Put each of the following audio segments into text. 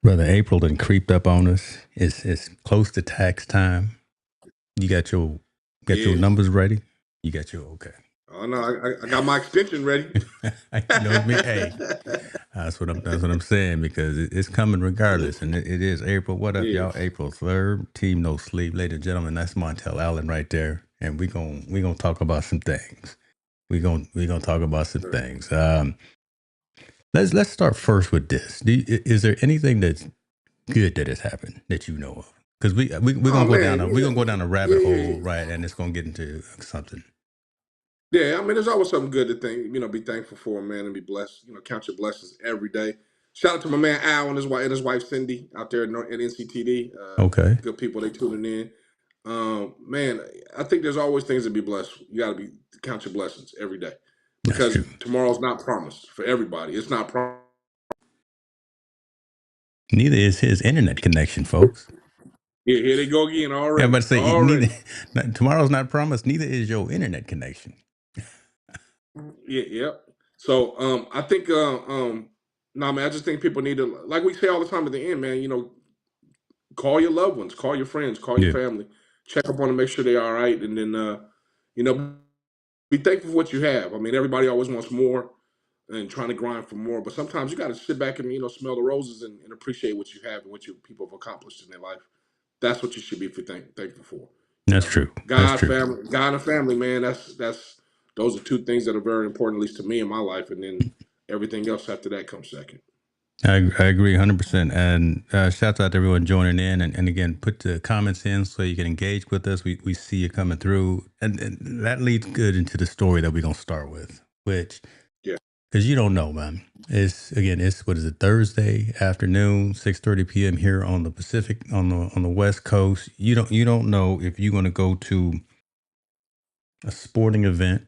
Brother April done creeped up on us. It's close to tax time. You got your Yeah. numbers ready? You got your okay. Oh no, I got my extension ready. You know what I mean? Hey, that's what I'm saying because it's coming regardless, and it is April. What up, Yeah. y'all? April 3rd, Team No Sleep, ladies and gentlemen. That's Montel Allen right there, and we gonna talk about some things. We gonna talk about some things. Let's start first with this. Is there anything that's good that has happened that you know of? Because we're Oh gonna go man, down a rabbit yeah, hole, yeah, right? And it's gonna get into something. yeah. I mean, there's always something good to think. Be thankful for, man, and be blessed. Count your blessings every day. Shout out to my man Al and his wife Cindy out there at NCTD. Okay, Good people, they tuning in. Man, I think there's always things to be blessed. You got to be count your blessings every day that's because true. tomorrow's not promised for everybody. It's not promised. Neither is his internet connection, folks. Here they go again Yeah, I'm already. about to say neither. Already. Tomorrow's not promised. Neither is your internet connection. Yeah, yep. So I think no man, I just think people need to, like we say all the time at the end, man, call your loved ones, call your friends, call your Yeah, family, check up on them, make sure they're all right, and then you know, be thankful for what you have. I mean, everybody always wants more and trying to grind for more, but sometimes you got to sit back and smell the roses and appreciate what you have and what people have accomplished in their life. That's what you should be thankful for. that's true. That's true. God and family, man. That's those are two things that are very important, at least to me in my life, and then everything else after that comes second. I agree 100%. And shouts out to everyone joining in. And again, put the comments in so you can engage with us. We see you coming through. And that leads good into the story that we're going to start with, which, Yeah. because you don't know, man. It's what is it, Thursday afternoon, 6:30 p.m. here on the Pacific, on the West Coast. You don't know if you're going to go to a sporting event.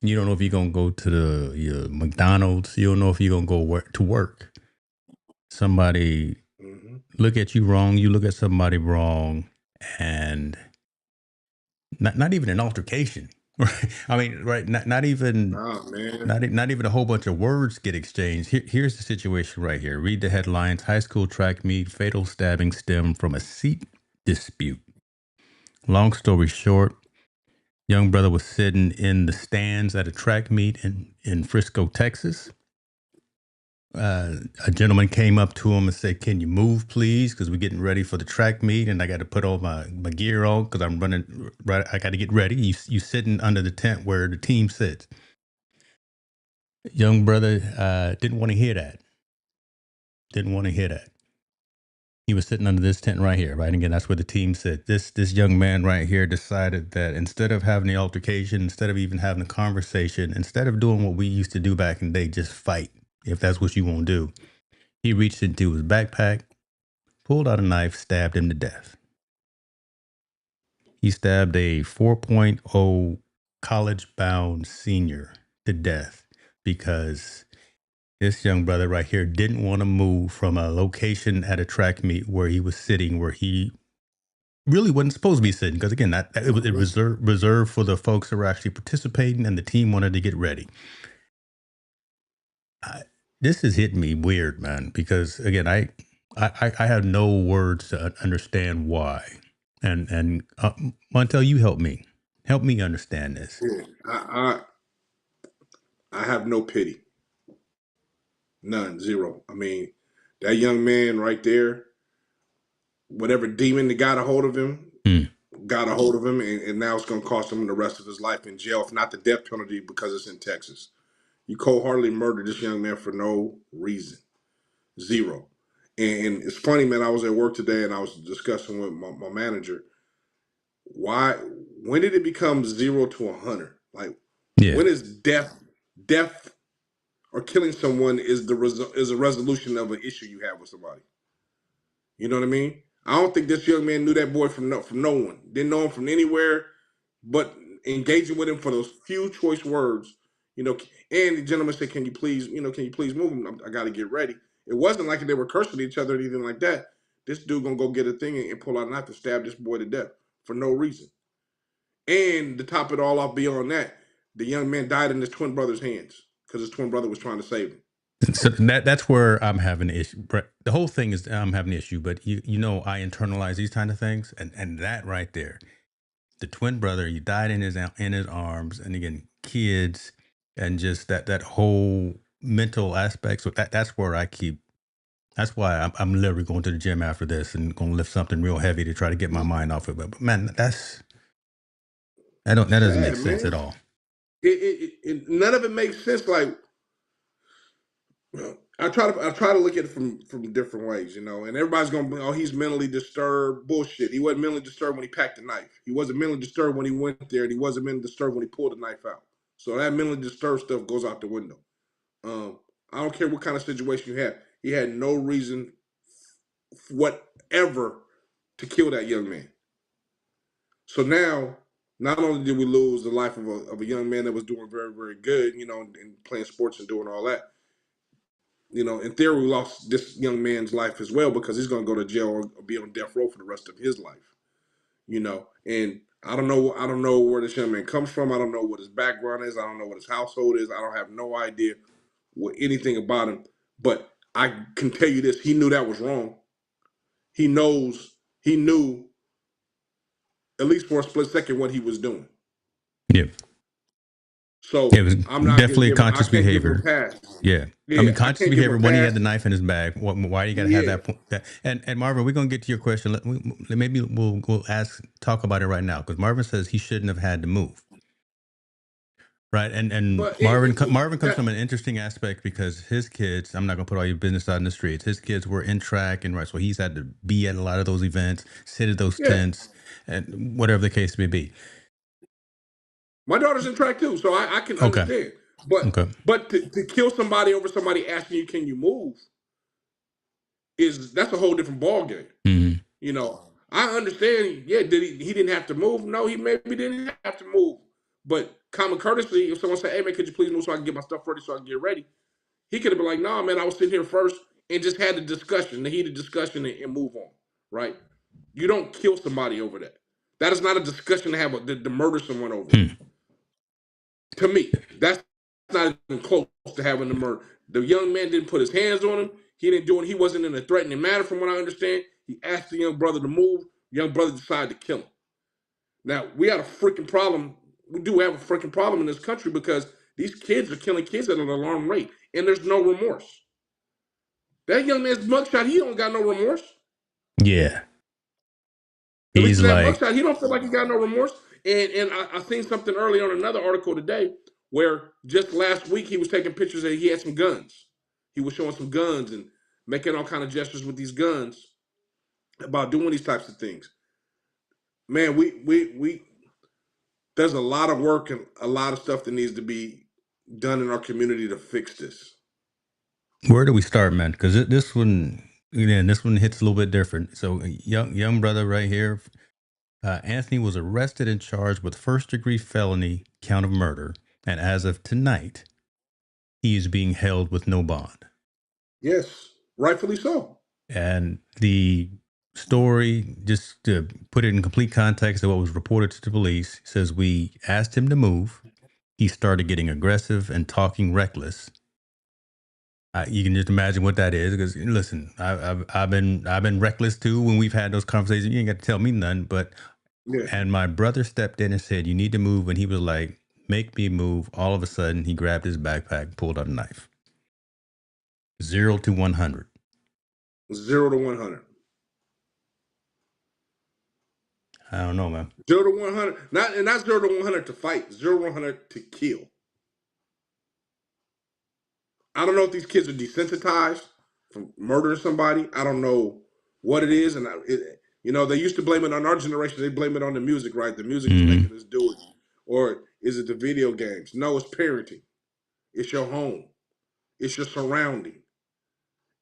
You don't know if you're going to go to your McDonald's. You don't know if you're going to go to work. Somebody Hmm. look at you wrong, you look at somebody wrong, and not even an altercation, right? I mean, right? Not even Oh man. not even a whole bunch of words get exchanged. Here's the situation right here. Read the headlines: High school track meet, fatal stabbing stemmed from a seat dispute. Long story short, young brother was sitting in the stands at a track meet in Frisco, Texas. A gentleman came up to him and said, "Can you move, please? Because we're getting ready for the track meet, and I got to put all my gear on because I'm running. Right, I got to get ready. You sitting under the tent where the team sits." Young brother didn't want to hear that. Didn't want to hear that. He was sitting under this tent right here, right? Again, that's where the team sits. This young man right here decided that instead of having the altercation, instead of even having a conversation, instead of doing what we used to do back in the day, just fight. If that's what you want to do, he reached into his backpack, pulled out a knife, stabbed him to death. He stabbed a 4.0 college bound senior to death because this young brother right here didn't want to move from a location at a track meet where he was sitting, where he really wasn't supposed to be sitting. Because again, it was reserved for the folks who were actually participating, and the team wanted to get ready. I, this is hitting me weird, man, because again, I have no words to understand why. And Montel, you help me understand this. Yeah. I have no pity, none, zero. I mean, that young man right there, whatever demon that got a hold of him, Hmm. got a hold of him, and now it's going to cost him the rest of his life in jail, if not the death penalty, because it's in Texas. You cold-heartedly murdered this young man for no reason, zero. And it's funny, man. I was at work today, and I was discussing with my manager why. When did it become 0 to 100? Like, Yeah, when is death or killing someone is is a resolution of an issue you have with somebody? You know what I mean? I don't think this young man knew that boy from no one. Didn't know him from anywhere, but engaging with him for those few choice words, you know. And the gentleman said, can you please move him? I got to get ready." It wasn't like they were cursing each other or anything like that. This dude gonna go get a thing and pull out a knife to stab this boy to death for no reason. And to top it all off, beyond that, the young man died in his twin brother's hands because his twin brother was trying to save him. So that's where I'm having an issue. The whole thing is I'm having an issue, but you know I internalize these kind of things, and that right there, the twin brother, he died in his arms, and again, kids, and just that whole mental aspect. So that's where I keep. That's why I'm literally going to the gym after this and going to lift something real heavy to try to get my mind off of it. But man, that doesn't make Sad, sense at man. all. None of it makes sense. Like, well, I try to look at it from different ways, you know. And everybody's gonna be, oh, he's mentally disturbed. Bullshit. He wasn't mentally disturbed when he packed the knife. He wasn't mentally disturbed when he went there, and he wasn't mentally disturbed when he pulled the knife out. So that mentally disturbed stuff goes out the window. Um, I don't care what kind of situation you have. He had no reason whatever to kill that young man. So now, not only did we lose the life of a young man that was doing very, very good, you know, and playing sports and doing all that, you know, in theory, we lost this young man's life as well because he's going to go to jail or be on death row for the rest of his life, you know. And I don't know where this young man comes from. I don't know what his background is. I don't know what his household is. I don't have no idea what anything about him. But I can tell you this: he knew that was wrong. He knew at least for a split second what he was doing. Yeah, it So was I'm not gonna definitely give him. I conscious can't give him a behavior. pass. Yeah. I Yeah, mean, I conscious can't give him behavior a when he had pass. the knife in his bag. Why you got to have Yeah, that point? And Marvin, we're gonna get to your question. Maybe we'll talk about it right now because Marvin says he shouldn't have had to move. Right, and but Marvin comes that from an interesting aspect because his kids. I'm not gonna put all your business out in the streets. His kids were in track and right, so he's had to be at a lot of those events, sit at those yeah. tents, and whatever the case may be. My daughter's in track too, so I can Okay, understand. But okay. to kill somebody over somebody asking you, can you move, is that's a whole different ball game. Hmm. You know, I understand. Yeah, did he didn't have to move? No, he maybe didn't have to move. But common courtesy, if someone said, "Hey man, could you please move so I can get my stuff ready so I can get ready?" He could have been like, "Nah, man, I was sitting here first and just had the discussion, the heated discussion, and move on." Right? You don't kill somebody over that. That is not a discussion to have to murder someone over. Hmm. To me, that's not even close to having the murder. The young man didn't put his hands on him. He didn't do it. He wasn't in a threatening manner, from what I understand. He asked the young brother to move. The young brother decided to kill him. Now we had a freaking problem. We do have a freaking problem in this country because these kids are killing kids at an alarming rate, and there's no remorse. That young man's mugshot, he don't got no remorse. Yeah, At least he's in that like, mugshot, he don't feel like he got no remorse. And I seen something early on another article today where just last week he was taking pictures and he had some guns. He was showing some guns and making all kind of gestures with these guns about doing these types of things. Man, we there's a lot of work and a lot of stuff that needs to be done in our community to fix this. where do we start, man? Because this one, again, this one hits a little bit different. So, young brother right here, Anthony was arrested and charged with first degree felony count of murder, and as of tonight, he is being held with no bond. Yes, rightfully so. And the story, just to put it in complete context of what was reported to the police, says we asked him to move. He started getting aggressive and talking reckless. You can just imagine what that is. Because listen, I've been reckless too when we've had those conversations. You ain't got to tell me none. But Yeah, and my brother stepped in and said, "You need to move," and he was like, "Make me move." All of a sudden, he grabbed his backpack, pulled out a knife. 0 to 100. 0 to 100. I don't know, man. 0 to 100. Not 0 to 100 to fight. 0 to 100 to kill. I don't know if these kids are desensitized from murdering somebody. I don't know what it is, and they used to blame it on our generation. They blame it on the music, right? The music is Hmm. making us do it, or is it the video games? No, it's parenting. It's your home. It's your surrounding.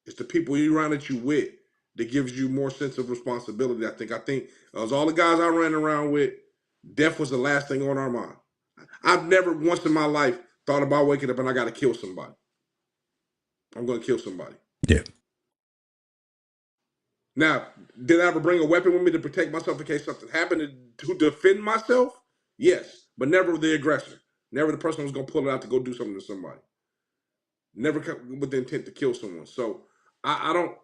It's the people you around that you with that gives you more sense of responsibility. I think as all the guys I ran around with, death was the last thing on our mind. I've never once in my life thought about waking up and I got to kill somebody. I'm going to kill somebody. Yeah. Now, did I ever bring a weapon with me to protect myself in case something happened to defend myself? Yes, but never the aggressor. Never the person who's going to pull it out to go do something to somebody. never with the intent to kill someone. So I don't.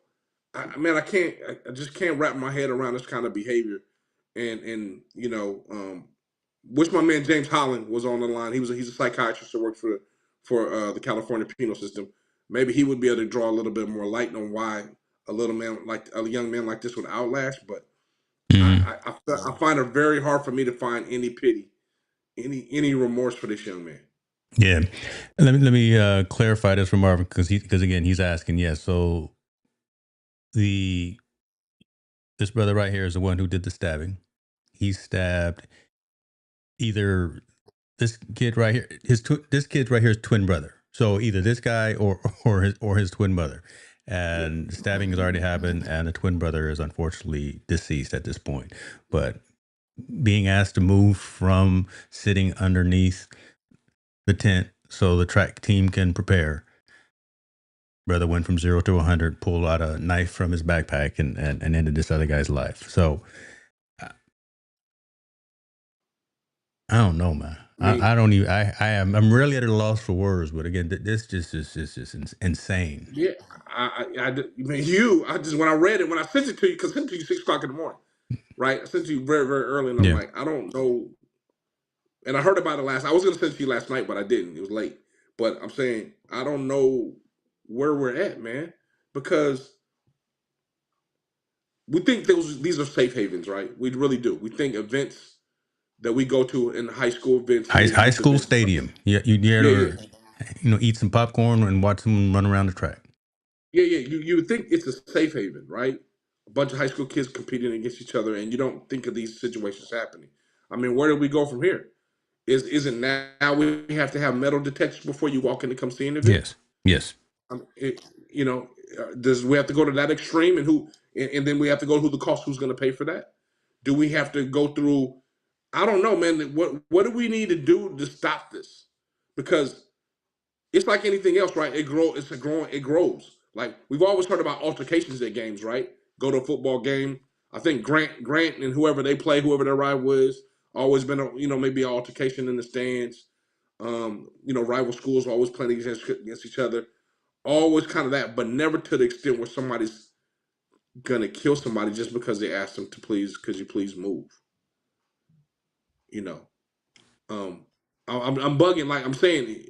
Man, I can't. I just can't wrap my head around this kind of behavior. And wish my man James Holland was on the line. He's a psychiatrist that works for the California penal system. Maybe he would be able to draw a little bit more light on why a young man like this would outlast. But Hmm. I find it very hard for me to find any pity, any remorse for this young man. Yeah. Let me clarify this for Marvin because again he's asking. Yeah. So the this brother right here is the one who did the stabbing. He stabbed either this kid right here. This kid right here is twin brother. So either this guy or his twin brother. Yeah, And stabbing has already happened, and the twin brother is unfortunately deceased at this point. But being asked to move from sitting underneath the tent so the track team can prepare. Brother went from 0 to 100, pulled out a knife from his backpack, and ended this other guy's life. So I I don't know, man. I mean, I don't even. I'm really at a loss for words. But again, this just insane. yeah, I man, I just when I sent it to you, because I sent it to you 6 o'clock in the morning, right? I sent it to you very, very early, and I'm Yeah. like, I don't know. And I heard about it I was gonna send it to you last night, but I didn't. It was late. But I'm saying I don't know where we're at, man, because we think these are safe havens, right? We really do. We think events that we go to in high school events, little High youth school events. stadium. Yeah, you dare Yeah, yeah, to eat some popcorn and watch them run around the track. yeah, yeah. You would think it's a safe haven, right? A bunch of high school kids competing against each other, and you don't think of these situations happening. I mean, where do we go from here? Isn't now we have to have metal detectors before you walk in to come see an event? Yes. Yes. It, you know, does we have to go to that extreme, and then we have to go to who the cost, who's going to pay for that? Do we have to go through? I don't know, man. What do we need to do to stop this? Because it's like anything else, right? It grows. Like we've always heard about altercations at games, right? Go to a football game. I think Grant and whoever they play, whoever their rival is, always been maybe an altercation in the stands. Rival schools always playing against each other, always kind of that, but never to the extent where somebody's gonna kill somebody just because they asked them to please, could you please move? You know, um, I'm bugging. Like I'm saying,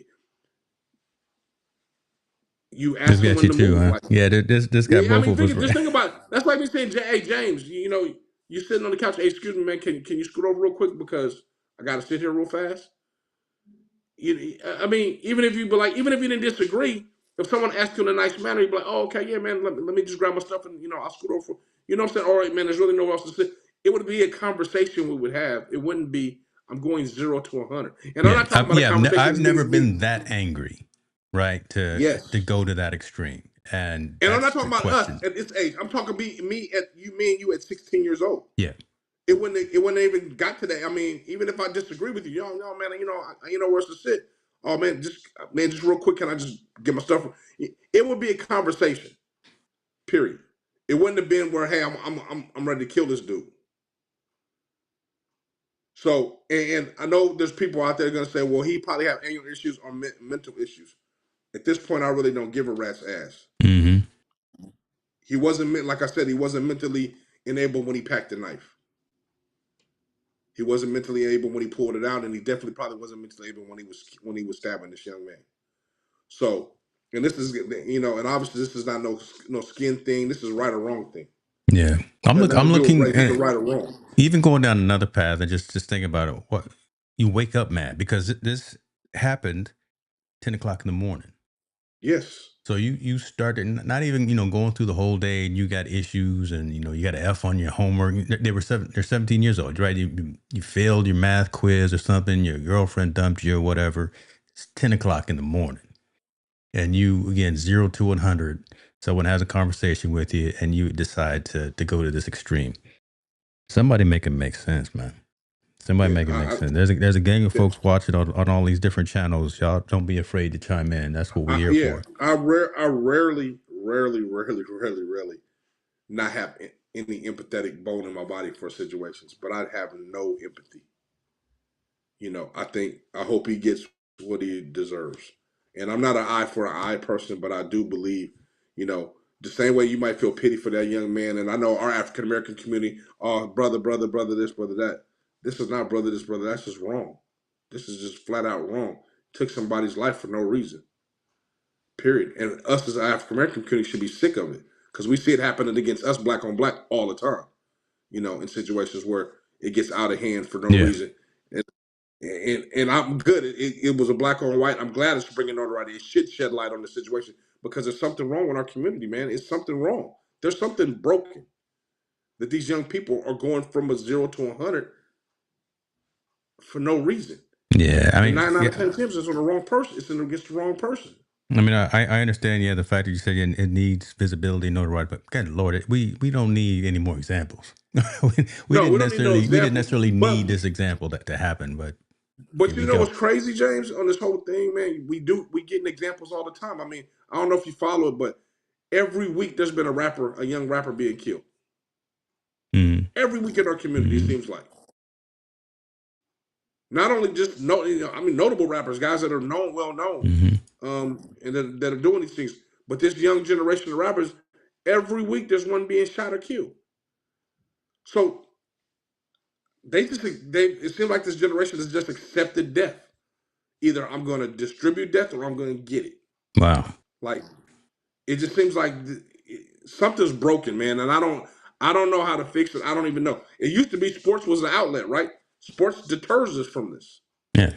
you This ask got someone you to too, move. huh? Like, Yeah. This got yeah, I both mean, of us. just think about it. That's like me saying, hey James, you sitting on the couch. Hey, excuse me, man, can you scoot over real quick because I got to sit here real fast. I mean, even if you didn't disagree, if someone asked you in a nice manner, you'd be like, oh, okay, yeah, man, let me just grab my stuff and I'll scoot over. You know what I'm saying? All right, man, there's really nowhere else to sit. It would be a conversation we would have. It wouldn't be I'm going 0 to 100, and I'm Yeah. not talking about a conversation I've that never leaves me. been that angry, right? To Yes, go to that extreme, and and I'm not that's talking the about us question. at this age. I'm talking me and you at 16 years old. Yeah. It wouldn't even got to that. I mean, even if I disagree with you, yo, man, where's to sit. Oh man, just real quick, can I just get my stuff? It would be a conversation. Period. It wouldn't have been where, hey, I'm ready to kill this dude. So, and I know there's people out there going to say, well, he probably have anger issues or mental issues. At this point, I really don't give a rat's ass. Hmm. He wasn't like I said, he wasn't mentally enabled when he packed the knife. He wasn't mentally able when he pulled it out, and he definitely probably wasn't mentally able when he was stabbing this young man. So, and this is and obviously this is not no skin thing. This is right or wrong thing. Yeah. It has nothing I'm to do with looking race, either at right or wrong. even going down another path and just thinking about it. What you wake up mad because this happened 10 o'clock in the morning. Yes. So you started not even going through the whole day, and you got issues, and you got an F on your homework. They're 17 years old, right? You failed your math quiz or something. Your girlfriend dumped you or whatever. It's 10 o'clock in the morning, and you again 0 to 100. Someone has a conversation with you, and you decide to go to this extreme. Somebody make it make sense, man. Somebody Yeah. make it make sense. There's a gang of folks watching on all these different channels. Y'all don't be afraid to chime in. That's what we're here Yeah. for. I rarely not have any empathetic bone in my body for situations, but I have no empathy. I hope he gets what he deserves. And I'm not an eye for an eye person, but I do believe, you know, the same way you might feel pity for that young man. And I know our African American community, oh, brother, brother, brother, this, brother, that. This is not brother, this, brother. That's just wrong. This is just flat out wrong. Took somebody's life for no reason. Period. And us as an African American community should be sick of it because we see it happening against us, black on black, all the time. You know, in situations where it gets out of hand for no Yeah. reason. And I'm good. It was a black on white. I'm glad it's bringing notoriety. It should shed light on the situation because there's something wrong with our community, man. It's something wrong. There's something broken that these young people are going from a 0 to 100 for no reason. Yeah. I And mean, 9 out of 10 times it's on the wrong person. It's against the wrong person. I mean, I understand. Yeah, the fact that you said it needs visibility, notoriety, but good Lord, we don't need any more examples. we No, didn't we don't need no examples. necessarily But need this example to happen, but here you we know go. what's crazy, James, on this whole thing, man? We getting examples all the time. I mean, I don't know if you follow it, but every week there's been a young rapper being killed. Mm-hmm. Every week in our community, it Mm-hmm. seems like. Not only just notable rappers, guys that are known, well known, Mm-hmm. and that are doing these things. But this young generation of rappers, every week there's one being shot or killed. So it seems like this generation has just accepted death. Either I'm going to distribute death or I'm going to get it. Wow. Like it just seems like something's broken, man, and I don't know how to fix it. I don't even know. It used to be sports was the outlet, right? Sports deters us from this. Yeah.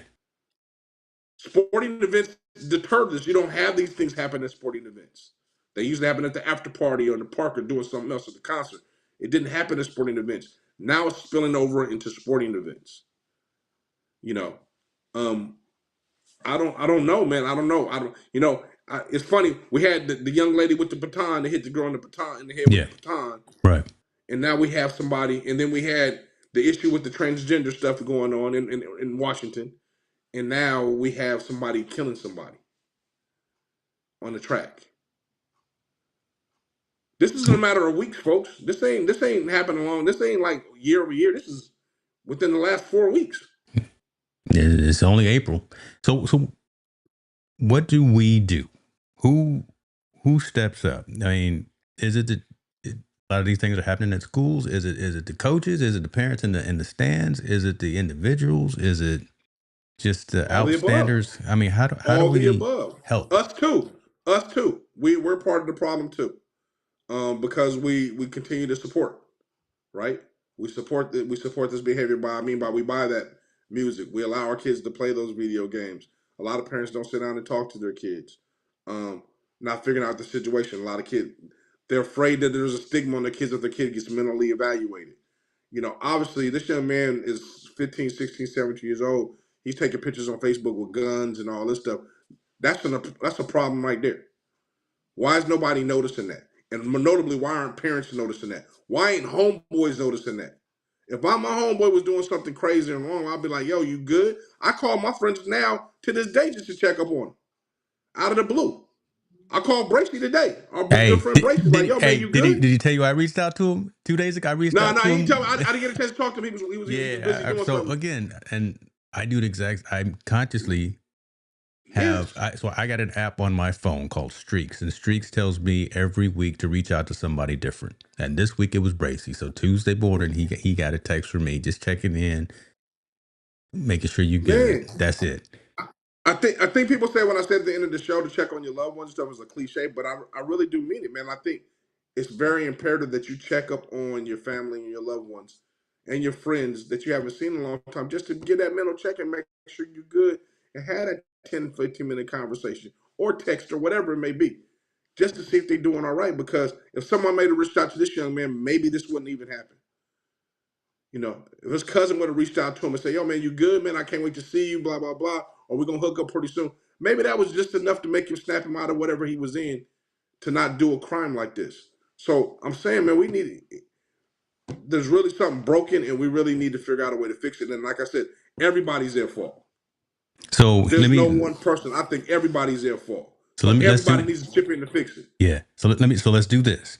Sporting events deter this. You don't have these things happen at sporting events. They usually happen at the after party or in the park or doing something else at the concert. It didn't happen at sporting events. Now it's spilling over into sporting events. You know, um, I don't know, man. I don't know. I don't. You know, it's funny. We had the young lady with the baton that hit the girl in the baton in the head with Yeah. the baton, Right. and now we have somebody. And then we had the issue with the transgender stuff going on in Washington, and now we have somebody killing somebody on the track. This is in a matter of weeks, folks. This ain't happening long. This ain't like year over year. This is within the last 4 weeks. It's only April. So what do we do? Who who steps up? I mean, is it a lot of these things are happening at schools? Is it the coaches? Is it the parents in the stands? Is it the individuals? Is it just the All the above. outstanders? I mean, how do All the we above. help? Us too. Us too. We're part of the problem too. Because we continue to support, right? We support this behavior by we buy that music. We allow our kids to play those video games. A lot of parents don't sit down and talk to their kids. Um, Not figuring out the situation. A lot of kids they're afraid that there's a stigma on the kids if the kid gets mentally evaluated. You know, obviously this young man is 15, 16, 17 years old. He's taking pictures on Facebook with guns and all this stuff. That's a problem right there. Why is nobody noticing that? And notably, why aren't parents noticing that? Why ain't homeboys noticing that? If my homeboy was doing something crazy and wrong, I'd be like, yo, you good? I call my friends now to this day just to check up on them. Out of the blue. I called Bracy today. Our good Hey, friend Bracy, like, yo, man, you good? did he tell you I reached out to him 2 days ago? I reached No, out no, to he didn't tell me. him. I didn't get a chance to talk to him. He was busy Yeah. doing So something. again, and I do the exact. I consciously Yes. so I got an app on my phone called Streaks, and Streaks tells me every week to reach out to somebody different. And this week it was Bracy. So Tuesday morning he got a text from me just checking in, making sure you good. Man, That's it. I think people say when I said at the end of the show to check on your loved ones stuff is a cliche, but I really do mean it, man. I think it's very imperative that you check up on your family and your loved ones and your friends that you haven't seen in a long time just to get that mental check and make sure you're good and have that 10, 15-minute conversation or text or whatever it may be just to see if they're doing all right. Because if someone made a reach out to this young man, maybe this wouldn't even happen. You know, if his cousin would have reached out to him and said, yo, man, you good, man? I can't wait to see you, blah, blah, blah. Or we're going to hook up pretty soon. Maybe that was just enough to make him snap him out of whatever he was in to not do a crime like this. So I'm saying, man, there's really something broken and we really need to figure out a way to fix it. And like I said, everybody's their fault. So There's no one person. I think everybody's their fault. But let's everybody do needs to chip in to fix it. yeah. So let's do this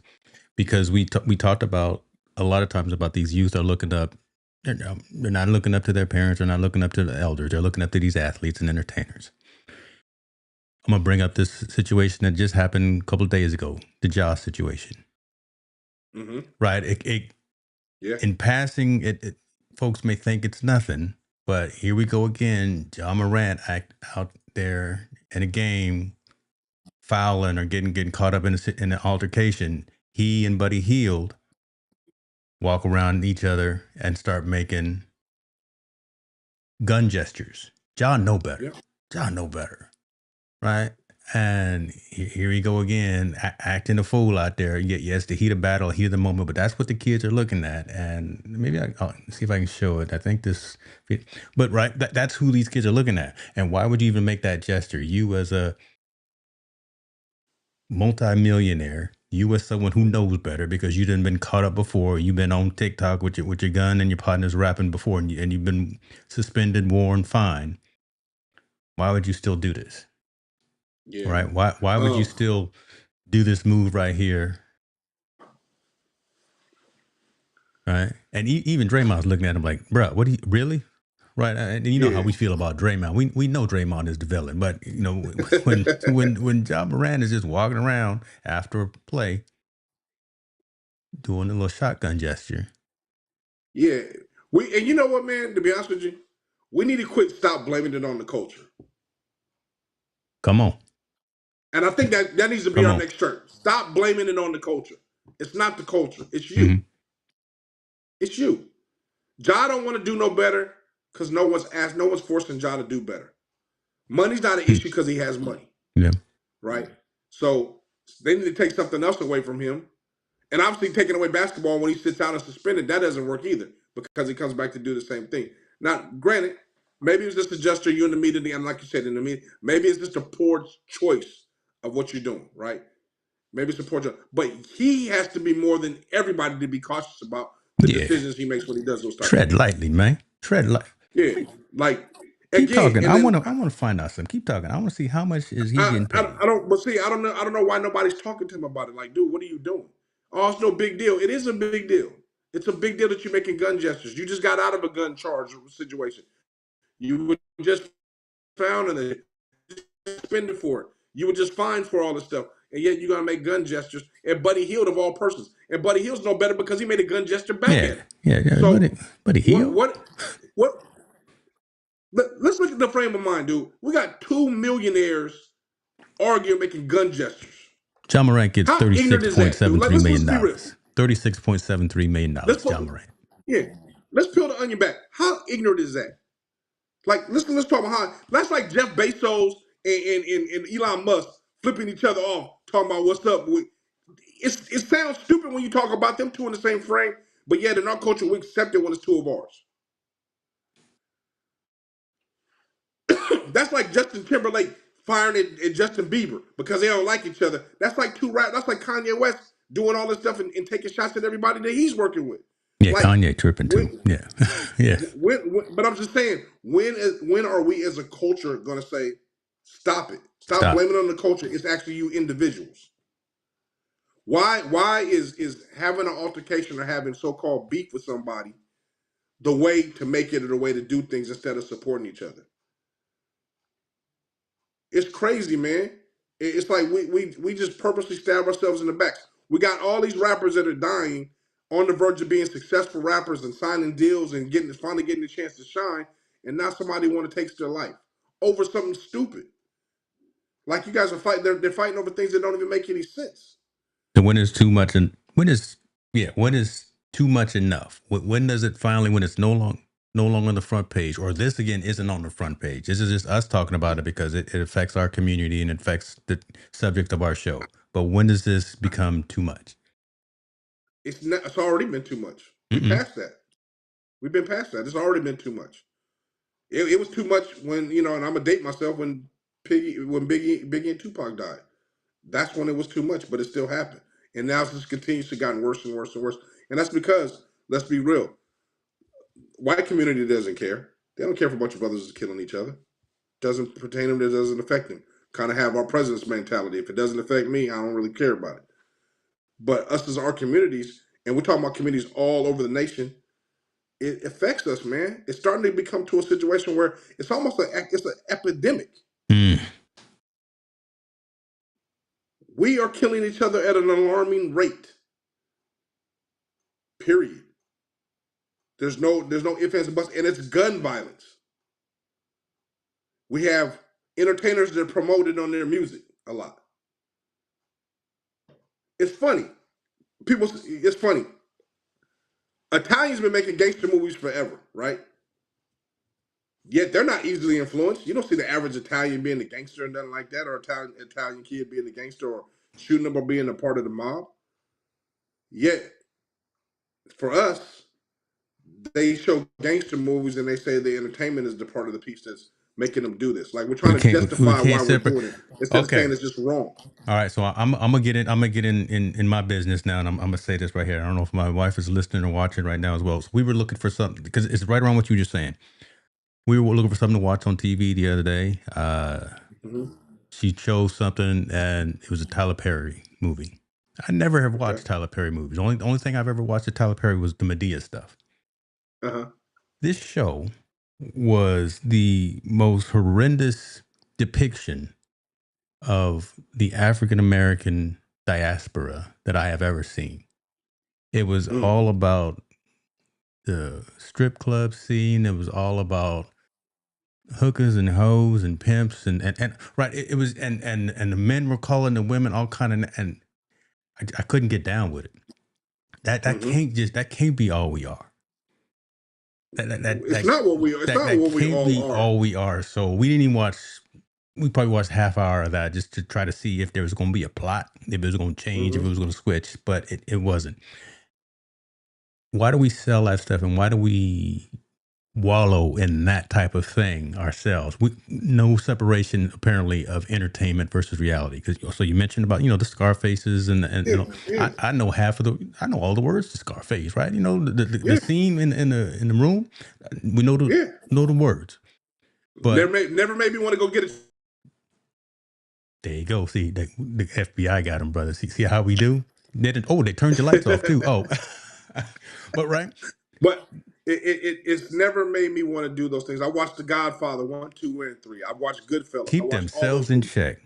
because we talked about a lot of times about these youth are looking up. They're not looking up to their parents. They're not looking up to the elders. They're looking up to these athletes and entertainers. I'm gonna bring up this situation that just happened a couple of days ago, the Josh situation. Mm-hmm. Right? Yeah. In passing, folks may think it's nothing, but here we go again. John Morant out there in a game, fouling or getting caught up in an altercation. He and Buddy Hield walk around each other and start making gun gestures. John know better. Yeah. John know better, right? And here we go again, acting a fool out there. Yes, the heat of battle, heat of the moment, but that's what the kids are looking at. And maybe I'll see if I can show it. I think this, but right, that's who these kids are looking at. And why would you even make that gesture? You as a multimillionaire, you as someone who knows better because you done been caught up before. You've been on TikTok with your gun and your partner's rapping before, and you've been suspended, warned, fined. Why would you still do this? Yeah. Right? Why would you still do this move right here? Right? And even Draymond's looking at him like, bro, what do you really? Right? And you know how Yeah. we feel about Draymond. We know Draymond is the villain, but you know when John Morant is just walking around after a play doing a little shotgun gesture. Yeah. And you know what, man? To be honest with you, we need to stop blaming it on the culture. Come on. And I think that needs to be Come our on. next shirt. Stop blaming it on the culture. It's not the culture. It's you. Mm-hmm. It's you. Ja don't want to do no better because no one's forcing Ja to do better. Money's not an issue because he has money, Yeah. right? So they need to take something else away from him. And obviously taking away basketball when he sits out and suspended, that doesn't work either because he comes back to do the same thing. Now, granted, maybe it's just a gesture you in the meeting, and like you said in the meeting, maybe it's just a poor choice of what you're doing, right? Maybe it's a poor choice. But he has to be more than everybody to be cautious about the Yeah. decisions he makes when he does those type of Tread things. lightly, man. Tread light. Yeah. Like Keep again, talking. and then I wanna find out something. Keep talking. I wanna see how much is he getting paid. I don't but see, I don't know why nobody's talking to him about it. Like, dude, what are you doing? Oh, it's no big deal. It is a big deal. It's a big deal that you're making gun gestures. You just got out of a gun charge situation. You were just found in it, suspended for it. You were just fined for all this stuff. And yet you're gonna make gun gestures. And Buddy Hield of all persons. And Buddy Hield's no better because he made a gun gesture back Yeah. at him. Yeah. So Buddy what Hield. what let's look at the frame of mind, dude. We got two millionaires arguing making gun gestures. John Morant gets How ignorant is that, dude? Like, $36.73 million. let's be real. $36.73 million, Let's John put, Morant. yeah, let's peel the onion back. How ignorant is that? Like, let's talk about how that's like Jeff Bezos and Elon Musk flipping each other off, talking about what's up. It sounds stupid when you talk about them two in the same frame, but yet in our culture we accept it when it's two of ours. That's like Justin Timberlake firing at Justin Bieber because they don't like each other. That's like That's like Kanye West doing all this stuff and taking shots at everybody that he's working with. Yeah, Like, Kanye tripping too. when, Yeah. Yeah. but I'm just saying, when are we as a culture going to say, stop it? Stop Stop. blaming it on the culture. It's actually you individuals. Why is having an altercation or having so-called beef with somebody the way to make it or the way to do things instead of supporting each other? It's crazy, man. It's like we just purposely stab ourselves in the back. We got all these rappers that are dying on the verge of being successful rappers and signing deals and finally getting a chance to shine, and now somebody want to take their life over something stupid. Like, you guys are fighting, they're fighting over things that don't even make any sense. So when is too much and when is too much enough? When does it finally, when it's no longer on the front page, or this again isn't on the front page? This is just us talking about it because it affects our community and it affects the subject of our show. But when does this become too much? It's already been too much. We Mm-mm. passed that. We've been past that. It's already been too much. It was too much when, and I'm gonna date myself, when Biggie and Tupac died. That's when it was too much, but it still happened. And now it just continues to gotten worse and worse and worse. And that's because, let's be real, white community doesn't care. They don't care if a bunch of brothers is killing each other. Doesn't pertain them, it doesn't affect them. Kind of have our president's mentality. If it doesn't affect me, I don't really care about it. But us as our communities, and we're talking about communities all over the nation, it affects us, man. It's starting to become to a situation where it's almost it's an epidemic. Mm. We are killing each other at an alarming rate. Period. There's no ifs, ands, and buts, and it's gun violence. We have entertainers that are promoted on their music a lot. It's funny. It's funny. Italians been making gangster movies forever, right? Yet they're not easily influenced. You don't see the average Italian being a gangster or nothing like that, or Italian kid being a gangster or shooting up or being a part of the mob. Yet for us, they show gangster movies and they say the entertainment is the part of the piece that's making them do this. Like we're trying to We justify can't why we're separate. doing it instead of Okay. saying it's just wrong. All right, so I'm gonna get in. I'm gonna get in my business now, and I'm gonna say this right here. I don't know if my wife is listening or watching right now as well. So we were looking for something because it's right around what you were just saying. We were looking for something to watch on TV the other day. Mm-hmm. She chose something, and it was a Tyler Perry movie. I never have Okay. watched Tyler Perry movies. The only thing I've ever watched of Tyler Perry was the Medea stuff. Uh-huh. This show was the most horrendous depiction of the African American diaspora that I have ever seen. It was Mm. all about the strip club scene. It was all about hookers and hoes and pimps and right. It was and the men were calling the women all kind of, and I couldn't get down with it. Mm-hmm. That can't be all we are. That that that It's that not what we are. It's not that what we can't all be are. all we are. So we didn't even watch. We probably watched half hour of that just to try to see if there was going to be a plot, if it was going to change, if it Mm-hmm. was going to switch, but it wasn't. Why do we sell that stuff, and why do we wallow in that type of thing ourselves? No separation apparently of entertainment versus reality. Because so you mentioned about the Scarfaces and Yeah. Yeah. I know I know all the words to Scarface, right? The Yeah. scene in the room, we Yeah. know the words. But Never made me want to go get it. there you go. See, the FBI got him, brother. See how we do? They turned your lights off too. Oh, but right. But it's never made me want to do those things. I watched The Godfather 1, 2, and 3. I watched Goodfellas. I Keep watched all those themselves in movies. check.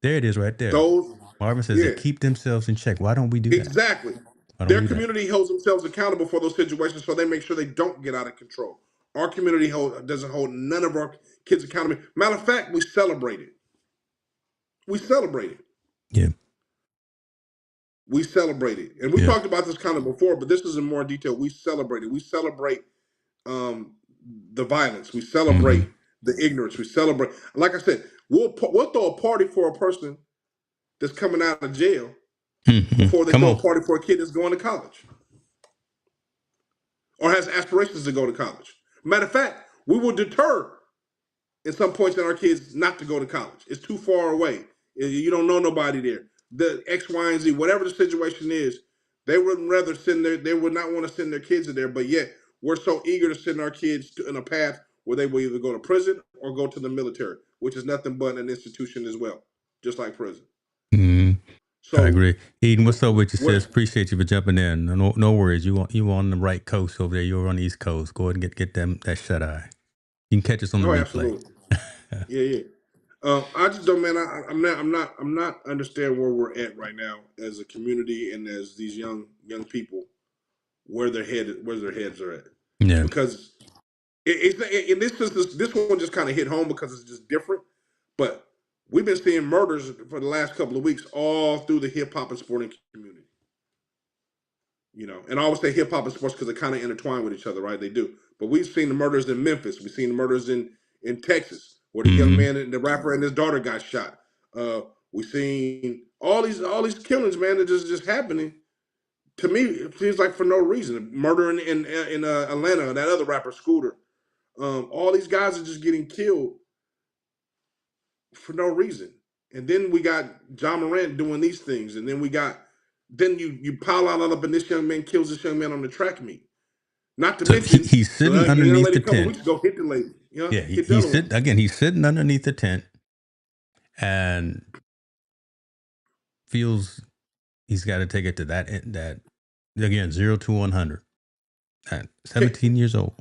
There it is right there. Those, Marvin says they yeah, keep themselves in check. Why don't we do that? exactly. Why don't we Their do that? community holds themselves accountable for those situations, so they make sure they don't get out of control. Our community doesn't hold none of our kids accountable. Matter of fact, we celebrate it. We celebrate it. Yeah. We celebrate it, and we Yeah. talked about this kind of before, but this is in more detail. We celebrate it. We celebrate um, the violence. We Mm-hmm. celebrate the ignorance. We celebrate, like I said, we'll throw a party for a person that's coming out of jail Mm-hmm. before they Come throw on. a party for a kid that's going to college or has aspirations to go to college. Matter of fact, we will deter in some points in our kids not to go to college. It's too far away. You don't know nobody there. The X, Y, and Z, whatever the situation is, they would rather send they would not want to send their kids in there, but yet we're so eager to send our kids in a path where they will either go to prison or go to the military, which is nothing but an institution as well, just like prison. Mm-hmm. I So, agree. Eden, what's up with you, what? sis? Appreciate you for jumping in. No worries. You on the right coast over there. You're on the East Coast. Go ahead and get them that shut eye. You can catch us on the Oh, replay. absolutely. Yeah, yeah. I just don't, man. I'm not understand where we're at right now as a community and as these young people where their heads are at, Yeah. because and this one just kind of hit home because it's just different. But we've been seeing murders for the last couple of weeks all through the hip hop and sporting community. And I always say hip hop and sports because they kind of intertwine with each other, right? They do. But we've seen the murders in Memphis. We've seen the murders in Texas, where the young Mm-hmm. man and the rapper and his daughter got shot. We've seen all these killings, man, that just happening. To me, it seems like for no reason. Murder in Atlanta, that other rapper Scooter. All these guys are just getting killed for no reason. And then we got John Morant doing these things, and then you pile out all up, and this young man kills this young man on the track meet. Not to So mention he's sitting the young underneath lady the a couple of tent. weeks ago hit the lady. Yeah, Hit the he's other one. sitting again. He's sitting underneath the tent and feels he's got to take it to that again 0 to 100 at Okay, 17 years old.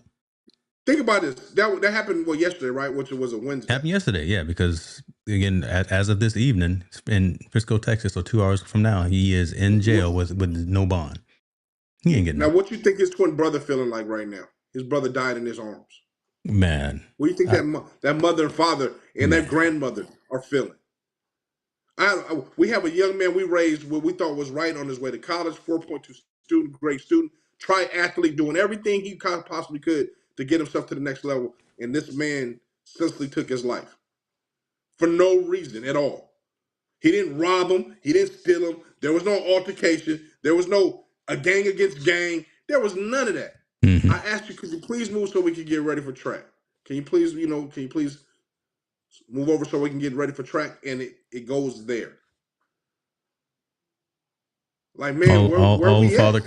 think about this. That happened yesterday, right? Which was a Wednesday. Happened yesterday, yeah, because again, as of this evening in Frisco, Texas, so 2 hours from now, he is in jail with no bond. He ain't getting Now, out. what you think his twin brother feeling like right now? His brother died in his arms. Man, What do you think that mother and father and that man. grandmother are feeling? We have a young man we raised what we thought was right on his way to college, 4.2 student, great student, triathlete, doing everything he possibly could to get himself to the next level. And this man senselessly took his life for no reason at all. He didn't rob him. He didn't steal him. There was no altercation. There was no a gang against gang. There was none of that. I Mm-hmm. asked you, could you please move so we can get ready for track? Can you please, move over so we can get ready for track? And it goes there. Like, man, where All the we father at?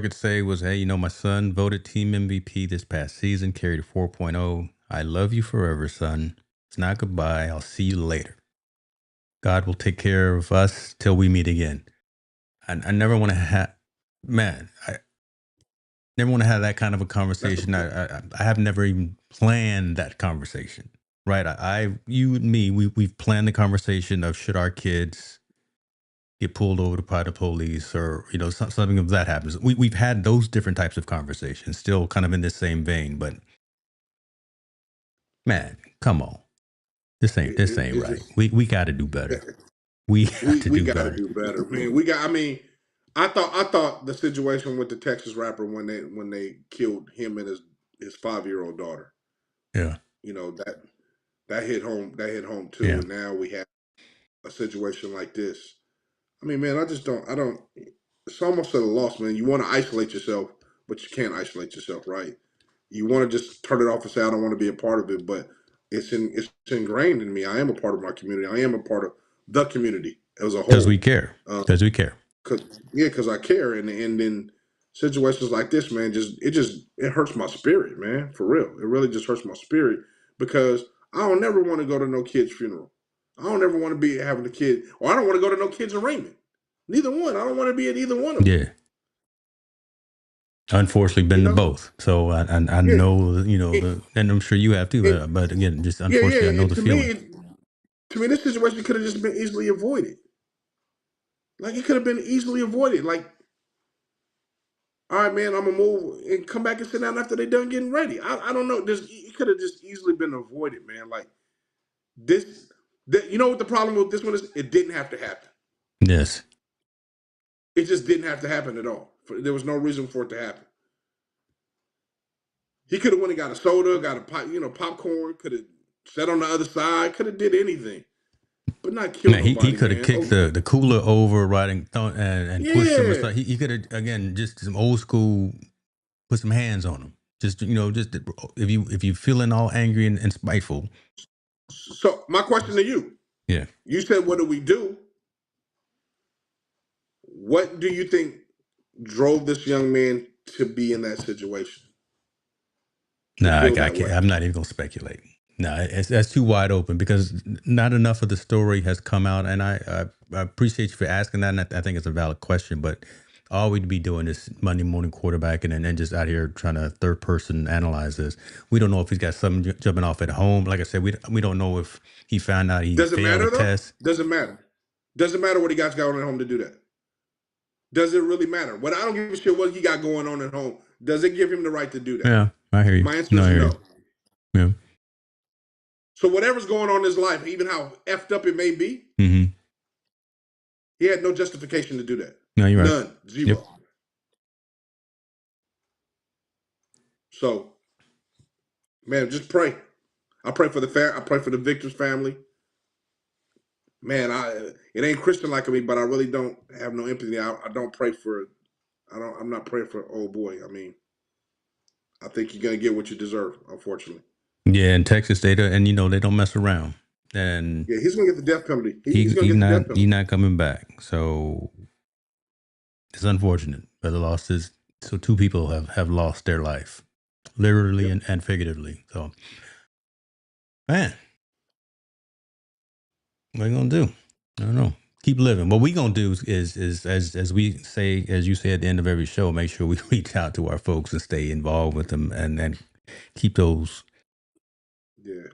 could say, was, hey, my son voted team MVP this past season, carried a 4.0. I love you forever, son. It's not goodbye. I'll see you later. God will take care of us till we meet again. I never want to have, man, I never want to have that kind of a That's a conversation. I have never even planned that conversation, right? You and me, we've planned the conversation of should our kids get pulled over by the police, or something of that happens. We've had those different types of conversations, still kind of in this same vein. But man, come on, this ain't it's right. just We got to do better. We got to we do got to better. do better, man. I mean, I thought the situation with the Texas rapper when they killed him and his 5-year-old daughter, Yeah, that hit home. That hit home too. yeah. And now we have a situation like this. I mean, man, I just don't. I don't. It's almost at a loss, man. You want to isolate yourself, but you can't isolate yourself, right? You want to just turn it off and say, I don't want to be a part of it, but it's ingrained in me. I am a part of my community. I am a part of the community as a Because we whole. care. Because we care. Because I care, and then situations like this, man, it hurts my spirit, man, for real. It really just hurts my spirit because I don't never want to go to no kid's funeral. I don't ever want to be having a kid, or I don't want to go to no kid's arraignment. Neither one. I don't want to be at either one of them. Yeah. Unfortunately, You been to know? both. So I Yeah. know It, and I'm sure you have too. it, But again, just yeah, unfortunately, I yeah. know And the feeling. to me, this situation could have just been easily avoided. Like it could have been easily avoided. Like, all right, man, I'm gonna move and come back and sit down after they done getting ready. I don't know. It could have just easily been avoided, man. Like this, you know what the problem with this one is? It didn't have to happen. Yes. It just didn't have to happen at all. There was no reason for it to happen. He could have went and got a soda, got popcorn. Could have sat on the other side. Could have did anything, but not kill Man, he nobody, could have man. kicked Oh, the cooler over, right, and pushed him yeah. aside. He could have, again, just some old school, put some hands on him. Just just if you feeling all angry and spiteful. So my question to you: Yeah. you said, "What do we do?" What do you think drove this young man to be in that situation, to No, feel I that can't. way? I'm not even gonna speculate. No, that's too wide open because not enough of the story has come out, and I appreciate you for asking that, and I think it's a valid question. But all we'd be doing is Monday morning quarterbacking, and then just out here trying to third person analyze this. We don't know if he's got something jumping off at home. Like I said, we don't know if he found out he Does it failed a matter though? test. Doesn't matter. Doesn't matter what he got going on at home to do that. Does it really matter? What I don't give a shit what he got going on at home. Does it give him the right to do that? Yeah, I hear you. My answer No, I is hear you. no. Yeah. So whatever's going on in his life, even how effed up it may be, Mm-hmm. he had no justification to do that. No, you're right. None. Yep. Zero. So, man, just pray. I pray for I pray for the victor's family. Man, it ain't Christian like me, but I really don't have no empathy. I don't pray for. I'm not praying for. Oh boy, I mean, I think you're gonna get what you deserve. Unfortunately, Yeah, in Texas, and they don't mess around, and yeah, he's gonna get the death penalty. He's gonna get the death he penalty. not coming back. So it's unfortunate, but the loss is so two people have lost their life, literally Yep. and figuratively. So man, what are you gonna do? I don't know. Keep living. What we gonna do is as we say, as you say at the end of every show, make sure we reach out to our folks and stay involved with them, and keep those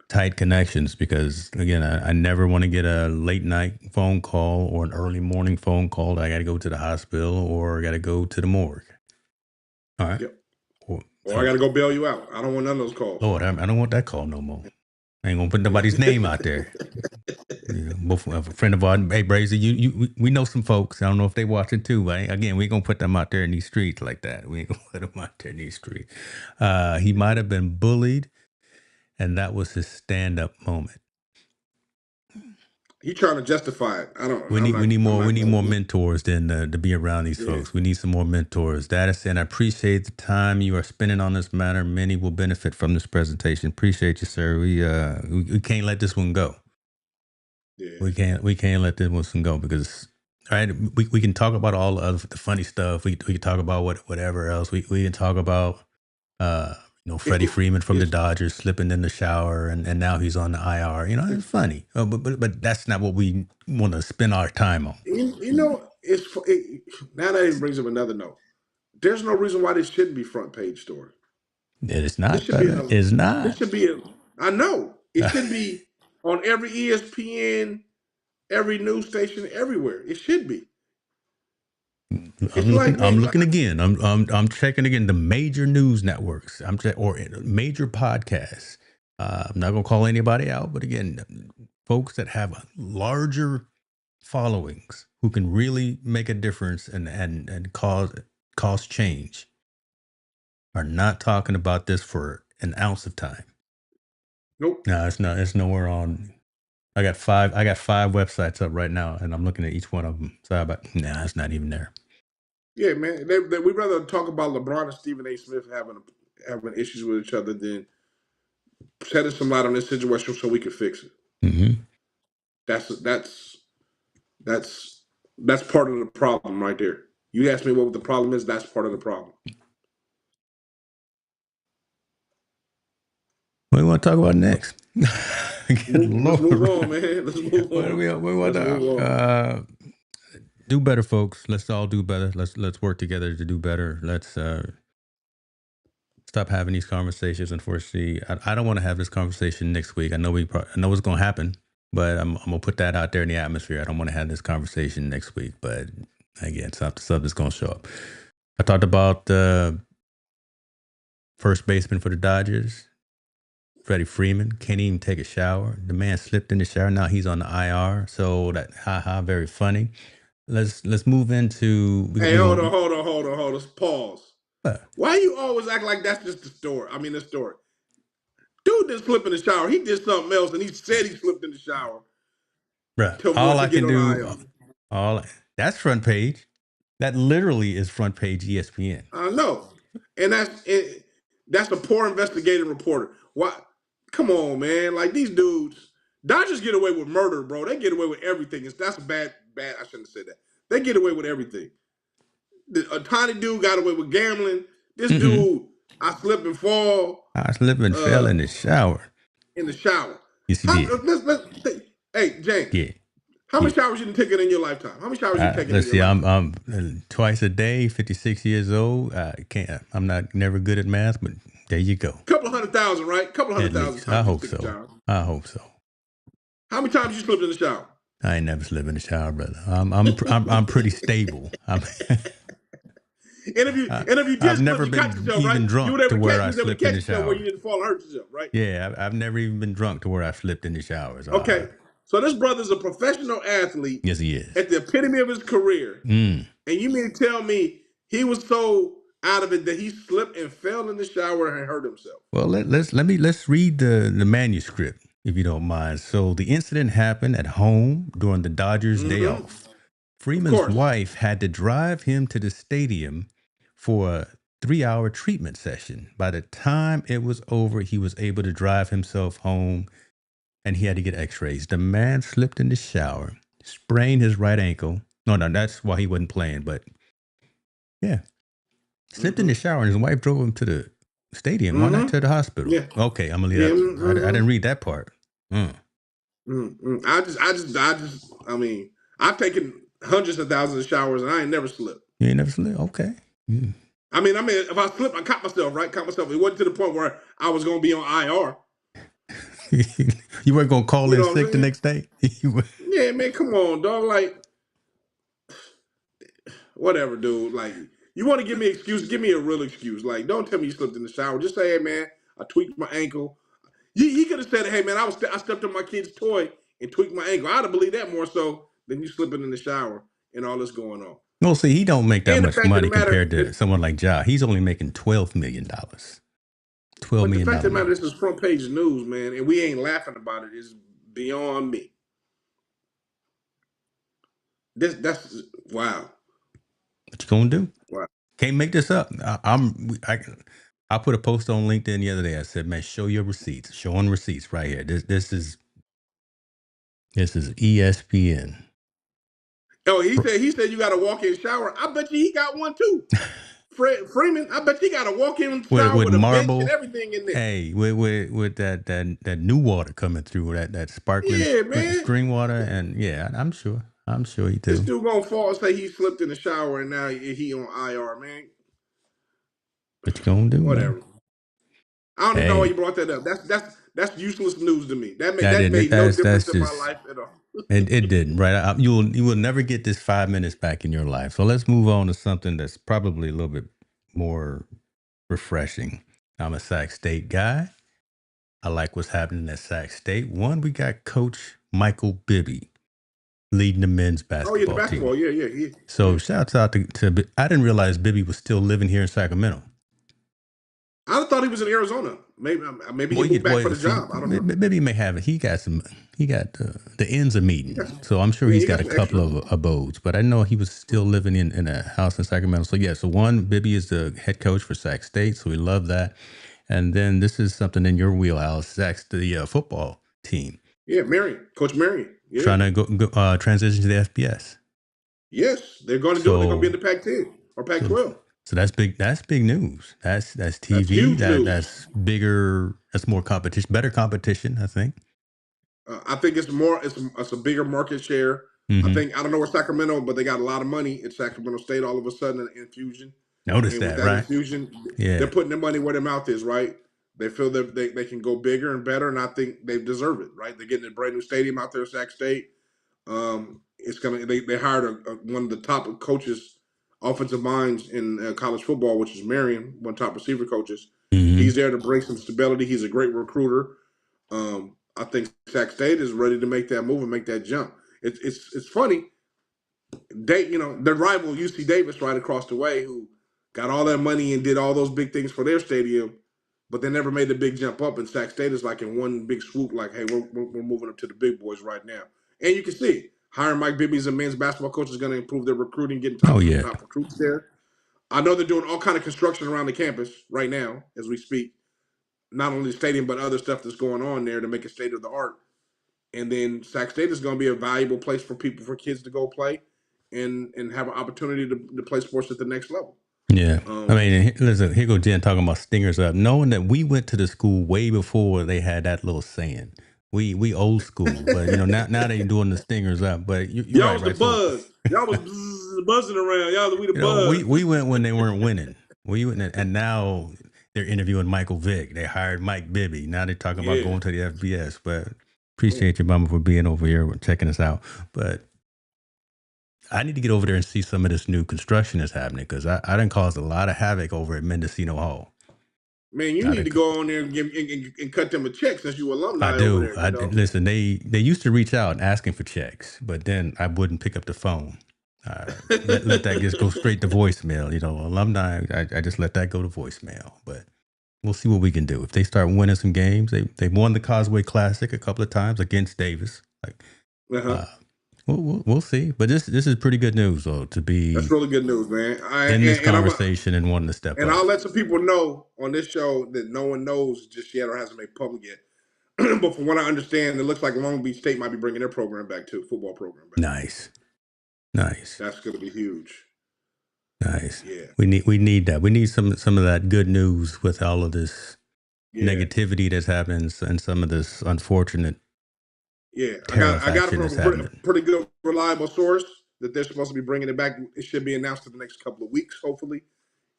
tight connections because, again, I never want to get a late night phone call or an early morning phone call that I got to go to the hospital or I got to go to the morgue. All right. Yep. Or I got to go bail you out. I don't want none of those calls. Lord, I don't want that call no more. I ain't gonna put nobody's name out there. Both a friend of ours, hey Brazy, we know some folks. I don't know if they watch it too, but again, we ain't gonna put them out there in these streets like that. We ain't gonna put them out there in these streets. He might have been bullied, and that was his stand-up moment. You trying to justify it? I don't. We need more gonna... mentors than to be around these folks. We need some more mentors. That is, and I appreciate the time you are spending on this matter. Many will benefit from this presentation. Appreciate you, sir. We can't let this one go. Yeah. We can't let this one go because we can talk about all of the funny stuff. We can talk about whatever else. We can talk about Freddie Freeman from the Dodgers slipping in the shower and now he's on the IR. It's funny. But that's not what we want to spend our time on. Now that it brings up another note. There's no reason why this shouldn't be front page story. It's not. It's not. This should be I know. It should be on every ESPN, every news station, everywhere. It should be. I'm looking again. I'm checking again the major news networks. Or major podcasts. I'm not gonna call anybody out, but again, folks that have larger followings who can really make a difference and cause change are not talking about this for an ounce of time. Nope. No, it's not. It's nowhere on. I got five websites up right now, and I'm looking at each one of them. So it's not even there. Yeah, man. We'd rather talk about LeBron and Stephen A. Smith having issues with each other than shedding some light on this situation so we can fix it. Mm-hmm. That's part of the problem right there. You asked me what the problem is. That's part of the problem. What do you want to talk about next? Let's move on, man. Let's move on. We want to do better, folks. Let's all do better. Let's work together to do better. Let's stop having these conversations. Unfortunately, I don't want to have this conversation next week. I know it's going to happen, but I'm going to put that out there in the atmosphere. I don't want to have this conversation next week, but again, something's going to show up. I talked about the first baseman for the Dodgers, Freddie Freeman. Can't even take a shower. The man slipped in the shower. Now he's on the IR. So that very funny. Let's move into. Hey, hold on. Pause. Why you always act like that's just the story? The story. Dude didn't slip in the shower. He did something else, and he said he slipped in the shower. Bruh, all I can do, that's front page. That literally is front page ESPN. I know, and that's a poor investigative reporter. Why? Come on, man. Like these dudes, Dodgers get away with murder, bro. They get away with everything. That's bad. I shouldn't have said that. They get away with everything. A tiny dude got away with gambling. This dude, I slip and fall. I slip and fell in the shower. In the shower. Yes, you did. Hey, James. Yeah. How many showers you done taken in your lifetime? How many showers you taken in your lifetime? I'm twice a day, 56 years old. I'm never good at math, but there you go. Couple of 100,000, right? Couple of 100,000 times. I hope so. How many times you slipped in the shower? I ain't never slipped in the shower, brother. I'm pretty stable. And if you did I've never slip, been you catch yourself, even right? drunk to where I slipped in the shower. Where you didn't fall and hurt yourself, right? Yeah, I've never even been drunk to where I slipped in the showers. Okay, so this brother's a professional athlete. Yes, he is. At the epitome of his career. And you mean to tell me he was so out of it that he slipped and fell in the shower and hurt himself? Well, let's read the manuscript, if you don't mind. So the incident happened at home during the Dodgers' day off. Freeman's wife had to drive him to the stadium for a 3-hour treatment session. By the time it was over, he was able to drive himself home and he had to get x-rays. The man slipped in the shower, sprained his right ankle. No, that's why he wasn't playing, but yeah. Slipped in the shower and his wife drove him to the stadium, not to the hospital. Yeah. Okay, I'm gonna leave that. I didn't read that part. I've taken hundreds of thousands of showers and I ain't never slipped. You ain't never slipped? Okay. If I slip, I caught myself, right? It wasn't to the point where I was gonna be on IR. You weren't gonna call You in know what I'm sick the saying? next day. Yeah, man, come on, dog. Like, whatever, dude. Like, you want to give me an excuse? Give me a real excuse. Like, don't tell me you slipped in the shower. Just say, hey, man, I tweaked my ankle. He could have said, hey, man, I stepped on my kid's toy and tweaked my ankle. I'd have believed that more so than you slipping in the shower and all this going on. Well, see, he don't make that And the much fact of the money matter, compared to someone like Ja. He's only making $12 million. Twelve but the million fact dollar of the matter, man. this is front page news, man, and we ain't laughing about it. It's beyond me. That's wow, What you gonna do? wow. Can't make this up. I put a post on LinkedIn the other day. I said, man, show your receipts. Showing receipts right here. This is ESPN. Oh, he said you got to walk in shower. I bet you he got one too. Fred Freeman, I bet you got a walk-in with shower with with a bench and marble. everything in there. Hey, with that new water coming through, that sparkling Yeah, man. spring water, and yeah, I'm sure he This do. dude gonna fall and say he slipped in the shower and now he on IR, man. What you gonna do, man? Whatever. I don't even know why you Hey, brought that up. That's useless news to me. that That didn't. made no That's difference in my just life at all. it didn't, right? You will never get this 5 minutes back in your life. So let's move on to something that's probably a little bit more refreshing. I'm a Sac State guy. I like what's happening at Sac State. One, we got Coach Michael Bibby leading the men's Oh yeah, the basketball team. basketball. Yeah. So shouts out to I didn't realize Bibby was still living here in Sacramento. I thought he was in Arizona. Maybe he Well, moved back for the see, job. I don't know. Bibby may have it. He got the ends of meeting. So I'm sure Yeah, he's he got got a some couple extra. of abodes. But I know he was still living in a house in Sacramento. So yeah, so one, Bibby is the head coach for Sac State. So we love that. And then this is something in your wheelhouse, the football team. Yeah, Marion, Coach Marion. Yeah. Trying to transition to the FBS. Yes, they're going to do it. They're going to be in So the Pac-10 or so Pac-12. so that's big. That's big news. That's That's TV. huge news. That's bigger. That's more competition. Better competition, I think. I think it's more. It's a bigger market share. I Hmm. think I don't know where Sacramento, but they got a lot of money at Sacramento State. All of a sudden, an infusion, Notice and with that, that right? infusion, they're Yeah. putting their money where their mouth is. Right? They feel that they can go bigger and better, and I think they deserve it. Right? They're getting a brand new stadium out there, at Sac State. It's gonna. They hired one of the top coaches, offensive minds in college football, which is Marion, one top receiver coaches. Hmm. He's there to bring some stability. He's a great recruiter. I think Sac State is ready to make that move and make that jump. It's funny. Their rival UC Davis right across the way, who got all that money and did all those big things for their stadium, but they never made the big jump up. And Sac State is like in one big swoop, like, hey, we're moving up to the big boys right now. And you can see hiring Mike Bibby as a men's basketball coach is going to improve their recruiting, getting Oh some yeah. top recruits there. I know they're doing all kind of construction around the campus right now as we speak. Not only the stadium, but other stuff that's going on there to make it state of the art. And then Sac State is going to be a valuable place for kids to go play and have an opportunity to play sports at the next level. Yeah. I Um, mean, listen, here go Jen talking about stingers up, knowing that we went to the school way before they had that little saying. We old school, but now they doing the stingers up. But you're y'all right, was the right? So buzz. Y'all was buzzing around. We the we buzz. we went when they weren't winning. We went, and now they're interviewing Michael Vick. They hired Mike Bibby. Now they're talking about Yeah. going to the FBS. But appreciate you, Mama, for being over here and checking us out. But I need to get over there and see some of this new construction that's happening because I done caused a lot of havoc over at Mendocino Hall. Man, you I need done, to go on there and cut them a check since you I alumni over do. there, I listen. They used to reach out asking for checks, but then I wouldn't pick up the phone. Let that just go straight to voicemail. Alumni. I just let that go to voicemail. But we'll see what we can do if they start winning some games. They won the Causeway Classic a couple of times against Davis. Like, Uh-huh. uh, we'll see. But this is pretty good news though to That's be really good news, man. in this conversation and wanting to step And up. I'll let some people know on this show that no one knows just yet or hasn't made public yet. But from what I understand, it looks like Long Beach State might be bringing their program back too, football program back. Nice, nice, That's going to be huge. nice. Yeah, We need that. We need some of that good news with all of this yeah, negativity that's happening and some of this unfortunate yeah. tariff I got it action from that's a happening. pretty good, reliable source that they're supposed to be bringing it back. It should be announced in the next couple of weeks, hopefully.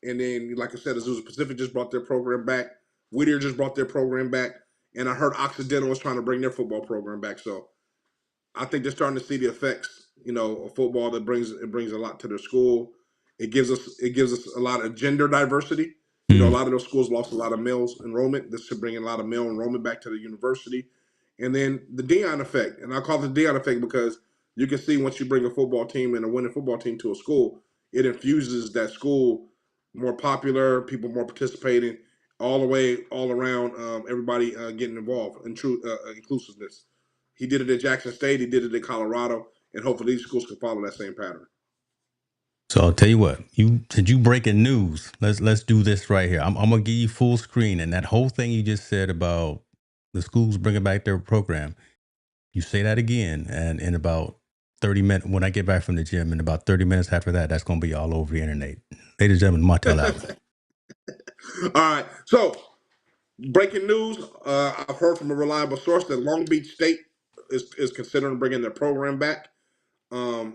And then, like I said, Azusa Pacific just brought their program back. Whittier just brought their program back. And I heard Occidental was trying to bring their football program back. So I think they're starting to see the effects, of football that brings a lot to their school. It gives us a lot of gender diversity. A Mm. lot of those schools lost a lot of males enrollment. This should bring a lot of male enrollment back to the university. And then the Dion effect, and I call it the Dion effect because you can see once you bring a football team and a winning football team to a school, it infuses that school more popular, people more participating, all the way, all around, everybody getting involved in true inclusiveness. He did it at Jackson State. He did it at Colorado, and hopefully these schools can follow that same pattern. So I'll tell you what, since you breaking news, let's do this right here. I'm gonna give you full screen, and that whole thing you just said about the schools bringing back their program. You say that again, and in about 30 minutes, when I get back from the gym, in about 30 minutes after that, that's gonna be all over the internet. Ladies and gentlemen, Montel Allen. All right. So, breaking news. I've heard from a reliable source that Long Beach State is considering bringing their program back.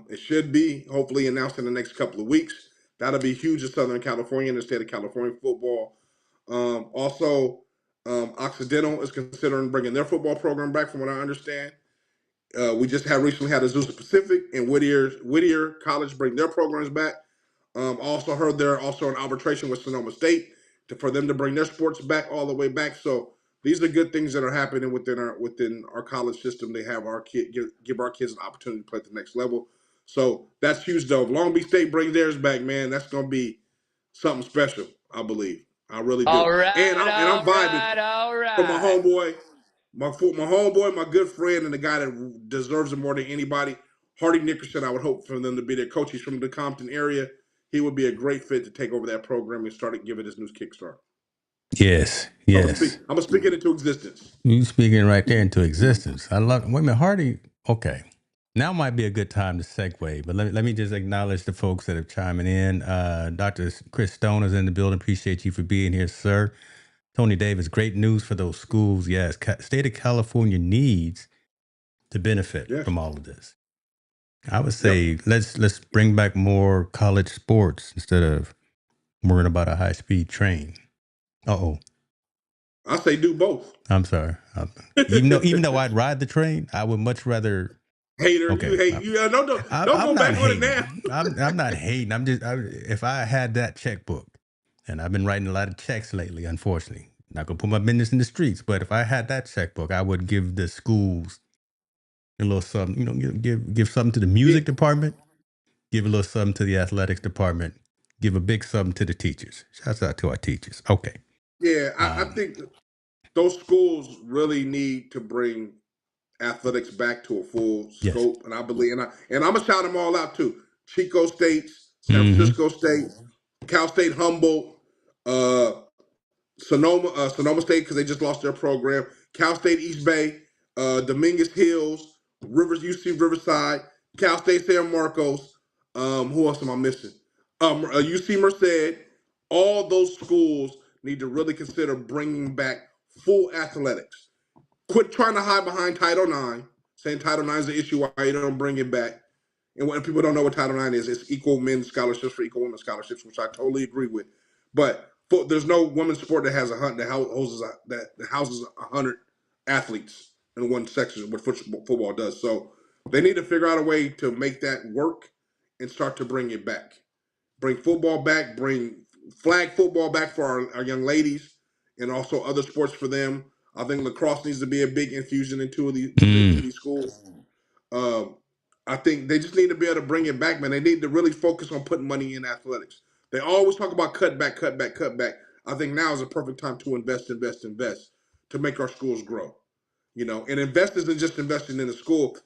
It should be hopefully announced in the next couple of weeks. That'll be huge in Southern California and the state of California football. Also, Occidental is considering bringing their football program back, from what I understand. We just recently had Azusa Pacific and Whittier College bring their programs back. Also heard they're also in arbitration with Sonoma State for them to bring their sports back all the way back. So these are good things that are happening within our college system. They have our give our kids an opportunity to play at the next level. So that's huge, though. If Long Beach State brings theirs back, man, that's going to be something special. I believe. I really do. All And right, I'm all vibing right, all from my right. homeboy, my homeboy, my good friend, and the guy that deserves it more than anybody, Hardy Nickerson. I would hope for them to be their coach. He's from the Compton area. He would be a great fit to take over that program and start it, give it his new kickstart. Yes, So yes. I'm gonna speak it into existence. You speaking right there into existence. I love. Wait a minute, Hardy. Okay, now might be a good time to segue, but let me just acknowledge the folks that are chiming in. Dr. Chris Stone is in the building. Appreciate you for being here, sir. Tony Davis, great news for those schools. Yes, state of California needs to benefit Yes. from all of this. I would Yep. say let's bring back more college sports instead of worrying about a high speed train. Oh, I say do both. I'm sorry. Even though I'd ride the train, I would much rather. Hater, you Okay, hate you. Don't I'm go not back on it hating. now. I'm not hating. If I had that checkbook, and I've been writing a lot of checks lately, unfortunately. Not gonna put my business in the streets, but if I had that checkbook, I would give the schools a little something. Give something to the Yeah, music department. Give a little something to the athletics department. Give a big something to the teachers. Shouts out to our teachers. Okay. yeah. I Um, think those schools really need to bring athletics back to a full yes. scope, and I believe, and I'm gonna shout them all out too. Chico State, San Mm-hmm. Francisco State, Cal State, Humboldt, uh, Sonoma State because they just lost their program. Cal State East Bay, Dominguez Hills, UC Riverside, Cal State San Marcos. Who else am I missing? UC Merced. All those schools need to really consider bringing back full athletics. Quit trying to hide behind Title IX, saying Title IX is the issue why you don't bring it back. And when people don't know what Title IX is, it's equal men's scholarships for equal women's scholarships, which I totally agree with. But there's no women's sport that has that houses 100 athletes in one section. What football does, so they need to figure out a way to make that work and start to bring it back. Bring football back. Bring flag football back for our young ladies, and also other sports for them. I think lacrosse needs to be a big infusion into Mm. these schools. Um, I think they just need to be able to bring it back, man. They need to really focus on putting money in athletics. They always talk about cut back, cut back, cut back. I think now is a perfect time to invest to make our schools grow. And invest isn't just investing in the school.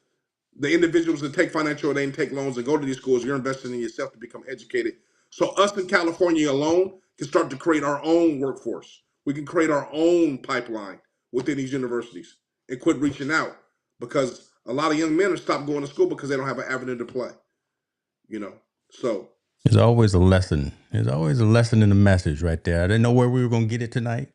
The individuals that take financial aid and take loans and go to these schools, you're investing in yourself to become educated. So us in California alone can start to create our own workforce. We can create our own pipeline within these universities and quit reaching out because a lot of young men have stopped going to school because they don't have an avenue to play. You know, so There's always a lesson. There's always a lesson in the message right there. I didn't know where we were going to get it tonight.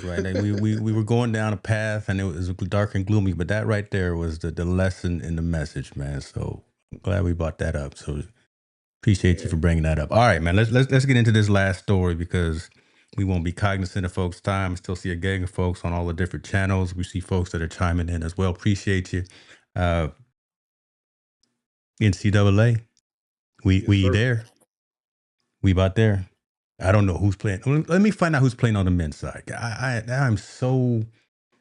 Right. Like we were going down a path and it was dark and gloomy, but that right there was the lesson in the message, man. So I'm glad we brought that up. So appreciate you yeah, for bringing that up. All right, man. Let's get into this last story because We won't be cognizant of folks' time. Still see a gang of folks on all the different channels. We see folks that are chiming in as well. Appreciate you. NCAA, Yes, we sir. there. We about there. I don't know who's playing. Let me find out who's playing on the men's side. I'm so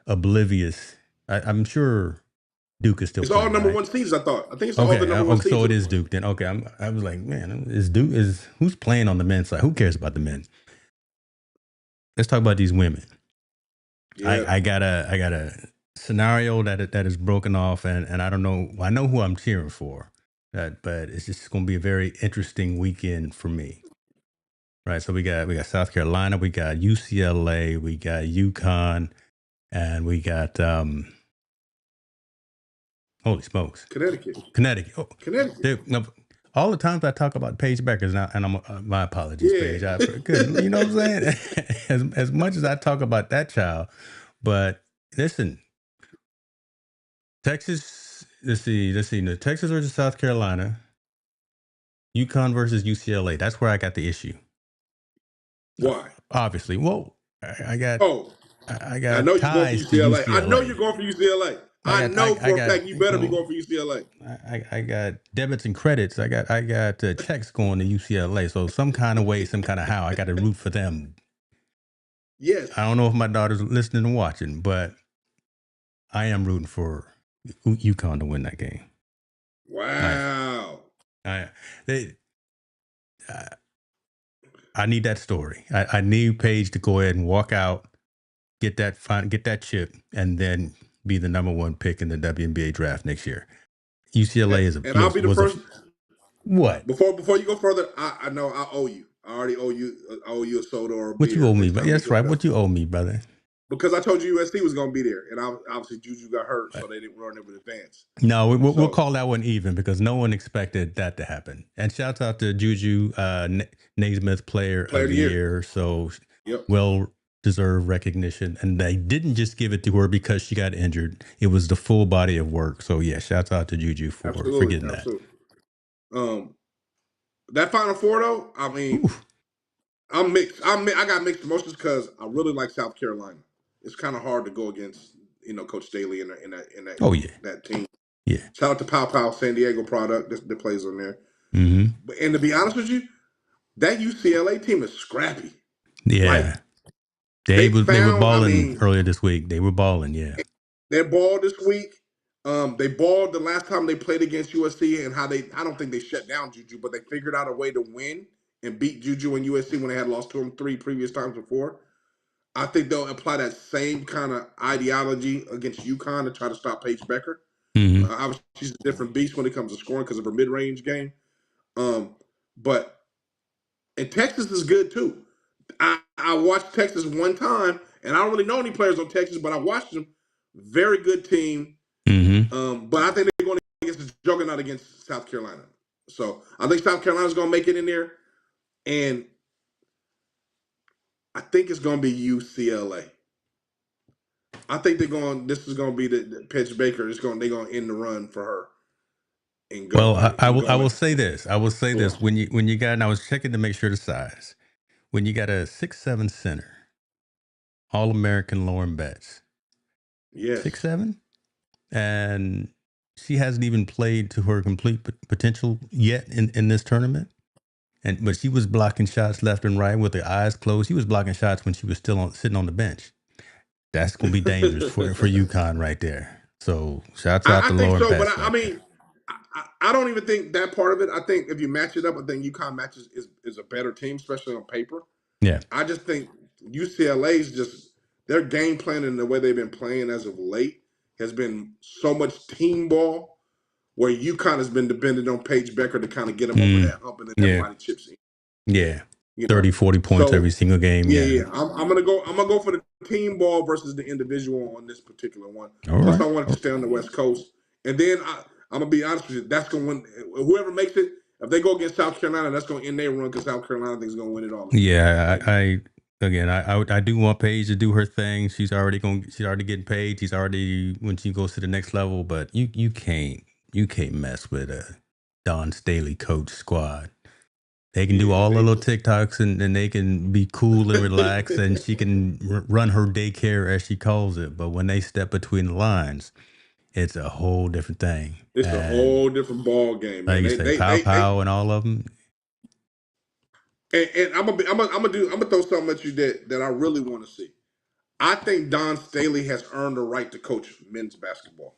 oblivious. I'm sure Duke is still It's all playing, number right? one seeds. I thought. I think it's all the Okay. number one So seeds. it is Duke then. Okay. I was like, man, is Duke is who's playing on the men's side? Who cares about the men? Let's talk about these women. Yeah. I got a scenario that is broken off, and I don't know. I know who I'm cheering for, but it's just going to be a very interesting weekend for me. Right. So we got South Carolina, we got UCLA, we got UConn, and we got holy smokes, Connecticut. Connecticut. Oh, Connecticut. no, all the times I talk about Paige Beckers, and I'm my apologies, Yeah. Paige. Good, you know what I'm saying? as much as I talk about that child, but listen, Texas. Let's see. No, Texas versus South Carolina, UConn versus UCLA. That's where I got the issue. Why? Obviously, well, I got Oh, I I know got you're going for ties to UCLA. I know you're UCLA. going for UCLA. I I got know I for a got fact you better be well, going for UCLA. I got debits and credits. I got checks going to UCLA. So some kind of way, some kind of how, I got to root for them. Yes. I don't know if my daughter's listening and watching, but I am rooting for UConn to win that game. I Wow. I they. I need that story. I need Paige to go ahead and walk out, get that chip, and then be the number one pick in the WNBA draft next year. UCLA And I'll be the was a first. what? Before you go further, I know I owe you. I already owe you. I owe you a soda or a What you beer owe me? next But time we that's go right. down. What you owe me, brother? Because I told you USC was going to be there, and obviously Juju got hurt, so they didn't run it with advance. No, we'll So call that one even because no one expected that to happen. And shouts out to Juju, Naismith Player player of of the the year. Year. So Yep. well deserved recognition. And they didn't just give it to her because she got injured. It was the full body of work. So yeah, shouts out to Juju for Absolutely. getting that. Absolutely. That Final Four though, I mean, Oof. I'm mixed. I got mixed emotions because I really like South Carolina. It's kind of hard to go against Coach Staley in Oh yeah, that team. yeah. Shout out to Pow Pow, San Diego product that plays on there. Mm-hmm. And to be honest with you, that UCLA team is scrappy. Like Yeah, they they were found, I balling mean, earlier this week. They were balling. Yeah. they balled this week. They balled the last time they played against USC, and I don't think they shut down Juju, but they figured out a way to win and beat Juju and USC when they had lost to them 3 previous times before. I think they'll apply that same kind of ideology against UConn to try to stop Paige Becker. Mm-hmm. Obviously, she's a different beast when it comes to scoring because of her mid-range game. But and Texas is good too. I watched Texas one time, and I don't really know any players on Texas, but I watched them. Very good team. Mm-hmm. But I think they're going against the juggernaut against South Carolina. So I think South Carolina's going to make it in there, and I think it's going to be UCLA. I think they're going. This is going to be the Pitch Baker. They're going to end the run for her and go Well, and I go will and say this. I will say go this. on. When you got, and I was checking to make sure the size. When you got a 6'7" center, All American Lauren Betts, Yes. 6'7", and she hasn't even played to her complete potential yet in this tournament. But she was blocking shots left and right with her eyes closed. She was blocking shots when she was still sitting on the bench. That's gonna be dangerous for UConn right there. So shouts out I to think Lauren so, but Betts I right there. mean, I don't even think that part of it. I think if you match it up, I think UConn matches is a better team, especially on paper. Yeah. I just think UCLA's just their game plan and the way they've been playing as of late has been so much team ball where UConn has been dependent on Paige Becker to kind of get them over Mm, that hump and then yeah. everybody chips in. Yeah. You know. 30, 40 points So every single game. yeah, Yeah. yeah. I'm gonna go for the team ball versus the individual on this particular one. All Plus, right. I wanted to stay on the West Coast, and then I'm gonna be honest with you. That's gonna win. Whoever makes it, if they go against South Carolina, that's gonna end their run because South Carolina thinks gonna win it all again. Yeah, Like I do want Paige to do her thing. She's already getting paid. She's already when she goes to the next level. But you can't mess with a Don Staley coach squad. They can do Yeah, all the they little just. TikToks and they can be cool and relax and she can run her daycare as she calls it. But when they step between the lines, it's a whole different thing. It's a And whole different ball game, like man. you say, Pow They Pow and all of them. and I'm gonna throw something at you that I really want to see. I think Don Staley has earned the right to coach men's basketball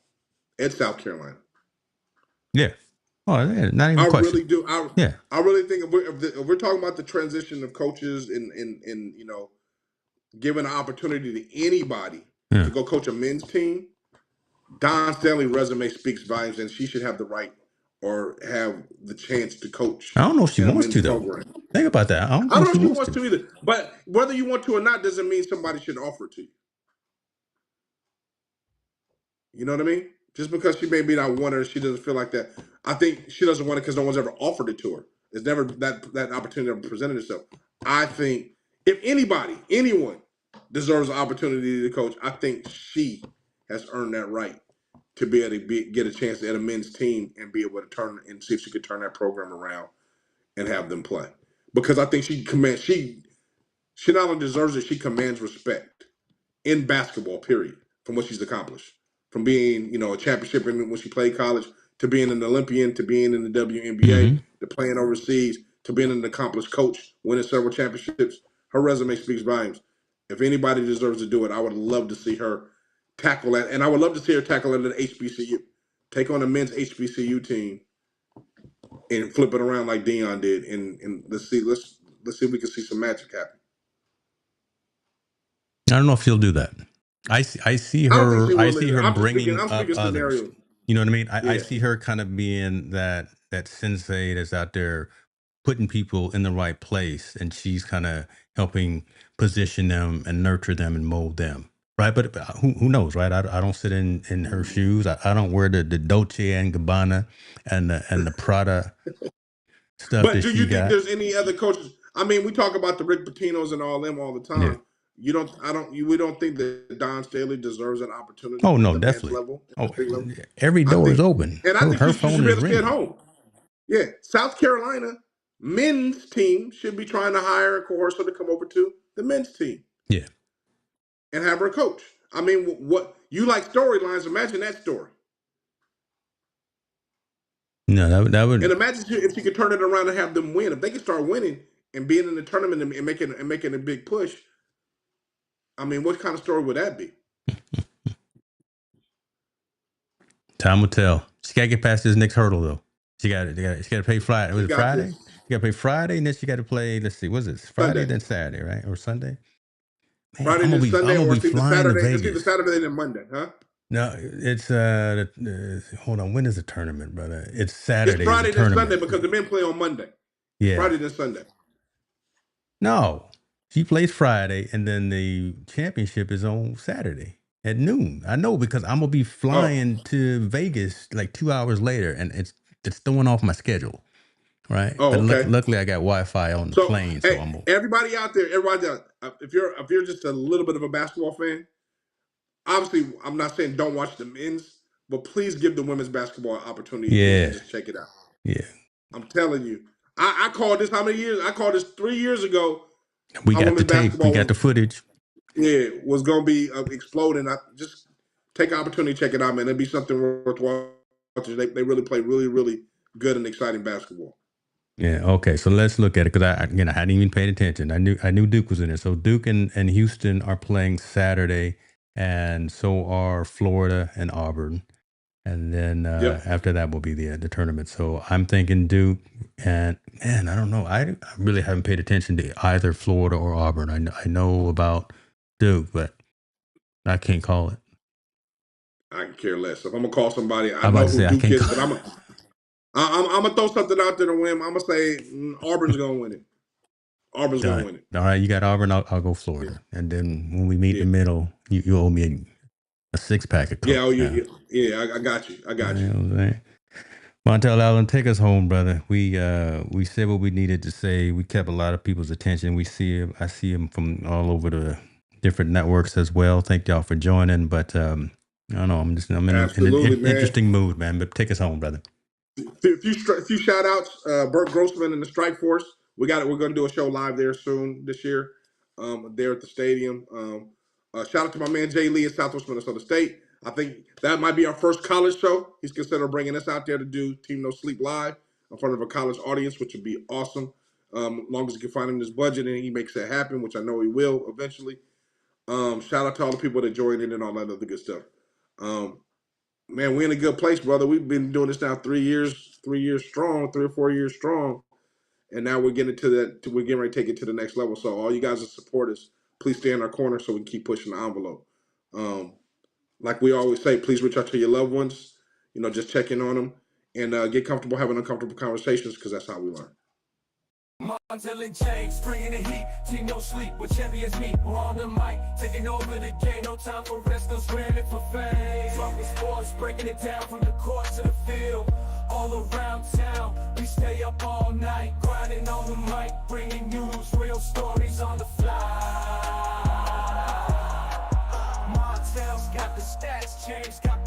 at South Carolina. Yeah. Oh, yeah, not even a I question. really do. Yeah. I really think if we're talking about the transition of coaches and giving an opportunity to anybody Yeah. to go coach a men's team, Don Stanley resume speaks volumes, and she should have the right or have the chance to I coach don't know if she in a wants men's to though. program. Think about that. I don't I don't think know she if she wants wants to. to either, but whether you want to or not doesn't mean somebody should offer it to you. You know what I mean? Just because she maybe not want it, she doesn't feel like that. I think she doesn't want it because no one's ever offered it to her. It's never that opportunity ever presented itself. I think if anybody, anyone deserves an opportunity to coach, I think she has earned that right to be able to get a chance at a men's team and be able to turn and see if she could turn that program around and have them play. Because I think she not only deserves it, she commands respect in basketball, period, from what she's accomplished. From being, a championship when she played college, to being an Olympian, to being in the WNBA, Mm-hmm. to playing overseas, to being an accomplished coach, winning several championships. Her resume speaks volumes. If anybody deserves to do it, I would love to see her tackle that. And I would love to see her tackle it at HBCU. Take on a men's HBCU team and flip it around like Dion did. And let's see if we can see some magic happen. I don't know if she'll do that. I see I don't think her. she I will see either. her bringing I'm up speaking others. scenario. You know what I mean? I Yeah. see her kind of being that sensei that's out there putting people in the right place, and she's kind of helping position them and nurture them and mold them. Right, but who knows, right? I don't sit in her shoes. I don't wear the Dolce and Gabbana and the Prada stuff But that do she you think got. there's any other coaches? I mean, we talk about the Rick Pitino's and all them all the Yeah. time. You don't. I don't. We don't think that Don Staley deserves an opportunity Oh at no, the men's definitely. level, at the Oh, state level. every I door is think, open. and I think Her she phone should be is able to stay at ringing. home. Yeah, South Carolina men's team should be trying to hire a courser to come over to the men's team Yeah. and have her coach. I mean, what you like storylines? Imagine that story. No, that And would. imagine if you could turn it around and have them win. If they could start winning and being in the tournament and making a big push, I mean, what kind of story would that be? Time will tell. She got to get past this next hurdle though. She got to play Friday. Was She it got Friday? this She got to play Friday, and then she got to play. Let's see, was it Friday Sunday, then Saturday, right, or Sunday? Man, Friday then I'm Sunday, gonna or be it's either flying to Saturday. It's either Vegas. Saturday then Monday, huh? No, it's hold on. When is the tournament, brother? It's It's Saturday. Is the Friday then Sunday tournament? because the men play on Monday. It's Yeah. Friday then Sunday. No, she plays Friday, and then the championship is on Saturday at noon. I know because I'm gonna be Oh, flying to Vegas like 2 hours later, and it's throwing off my schedule. Right, oh, but okay. luckily I got Wi-Fi on the So, plane, so hey, I'm. everybody out, if you're just a little bit of a basketball fan, obviously, I'm not saying don't watch the men's, but please give the women's basketball an opportunity again and Yeah, just check it out. yeah. I'm telling you. I called this how many years? I called this 3 years ago. We How got the women's tape. We basketball got the footage. was going to be exploding. I just take an opportunity, check it out, man. It'd be something worth watching. They really play really, really good and exciting basketball. Yeah. Okay. So let's look at it because I hadn't even paid attention. I knew Duke was in there. So Duke and Houston are playing Saturday, and so are Florida and Auburn. And then Yep, after that will be the tournament. So I'm thinking Duke, and man, I don't know. I really haven't paid attention to either Florida or Auburn. I know about Duke, but I can't call it. I can care less. If I'm gonna call somebody, I I'm about know to who say I Duke can't is, call. but I'm gonna throw something out there to win. I'm gonna say Auburn's gonna win it. Auburn's gonna Done. win it. All right, you got Auburn. I'll go Yeah, Florida, and then when we meet in yeah, the middle, you owe me a 6 pack of yeah. Coke Oh, now. yeah. I got you. I You got you. know what I'm saying? Montel Allen, take us home, brother. We said what we needed to say. We kept a lot of people's attention. We see him. I see him from all over the different networks as well. Thank y'all for joining. But I don't know. I'm in an Absolutely, man. interesting mood, man. But take us home, brother. A few shout outs. Burt Grossman and the Strike Force. We're going to do a show live there soon this year, there at the stadium. Shout out to my man Jay Lee at Southwest Minnesota State. I think that might be our first college show. He's considered bringing us out there to do Team No Sleep live in front of a college audience, which would be awesome. As long as he can find him this budget and he makes it happen, which I know he will eventually. Shout out to all the people that joined in and all that other good stuff. Man, we're in a good place, brother. We've been doing this now 3 years strong, 3 or 4 years strong. And now we're getting to that. We're getting ready to take it to the next level. So all you guys that support us, please stay in our corner so we can keep pushing the envelope. Like we always say, please reach out to your loved ones. Just check in on them and get comfortable having uncomfortable conversations because that's how we learn. Montel and James, bringing the heat, Team No Sleep, with champions meet. We're on the mic, taking over the game, no time for rest, no scrambling for fame. Talking sports, breaking it down from the court to the field. All around town, we stay up all night, grinding on the mic, bringing news, real stories on the fly. Montel's got the stats, James got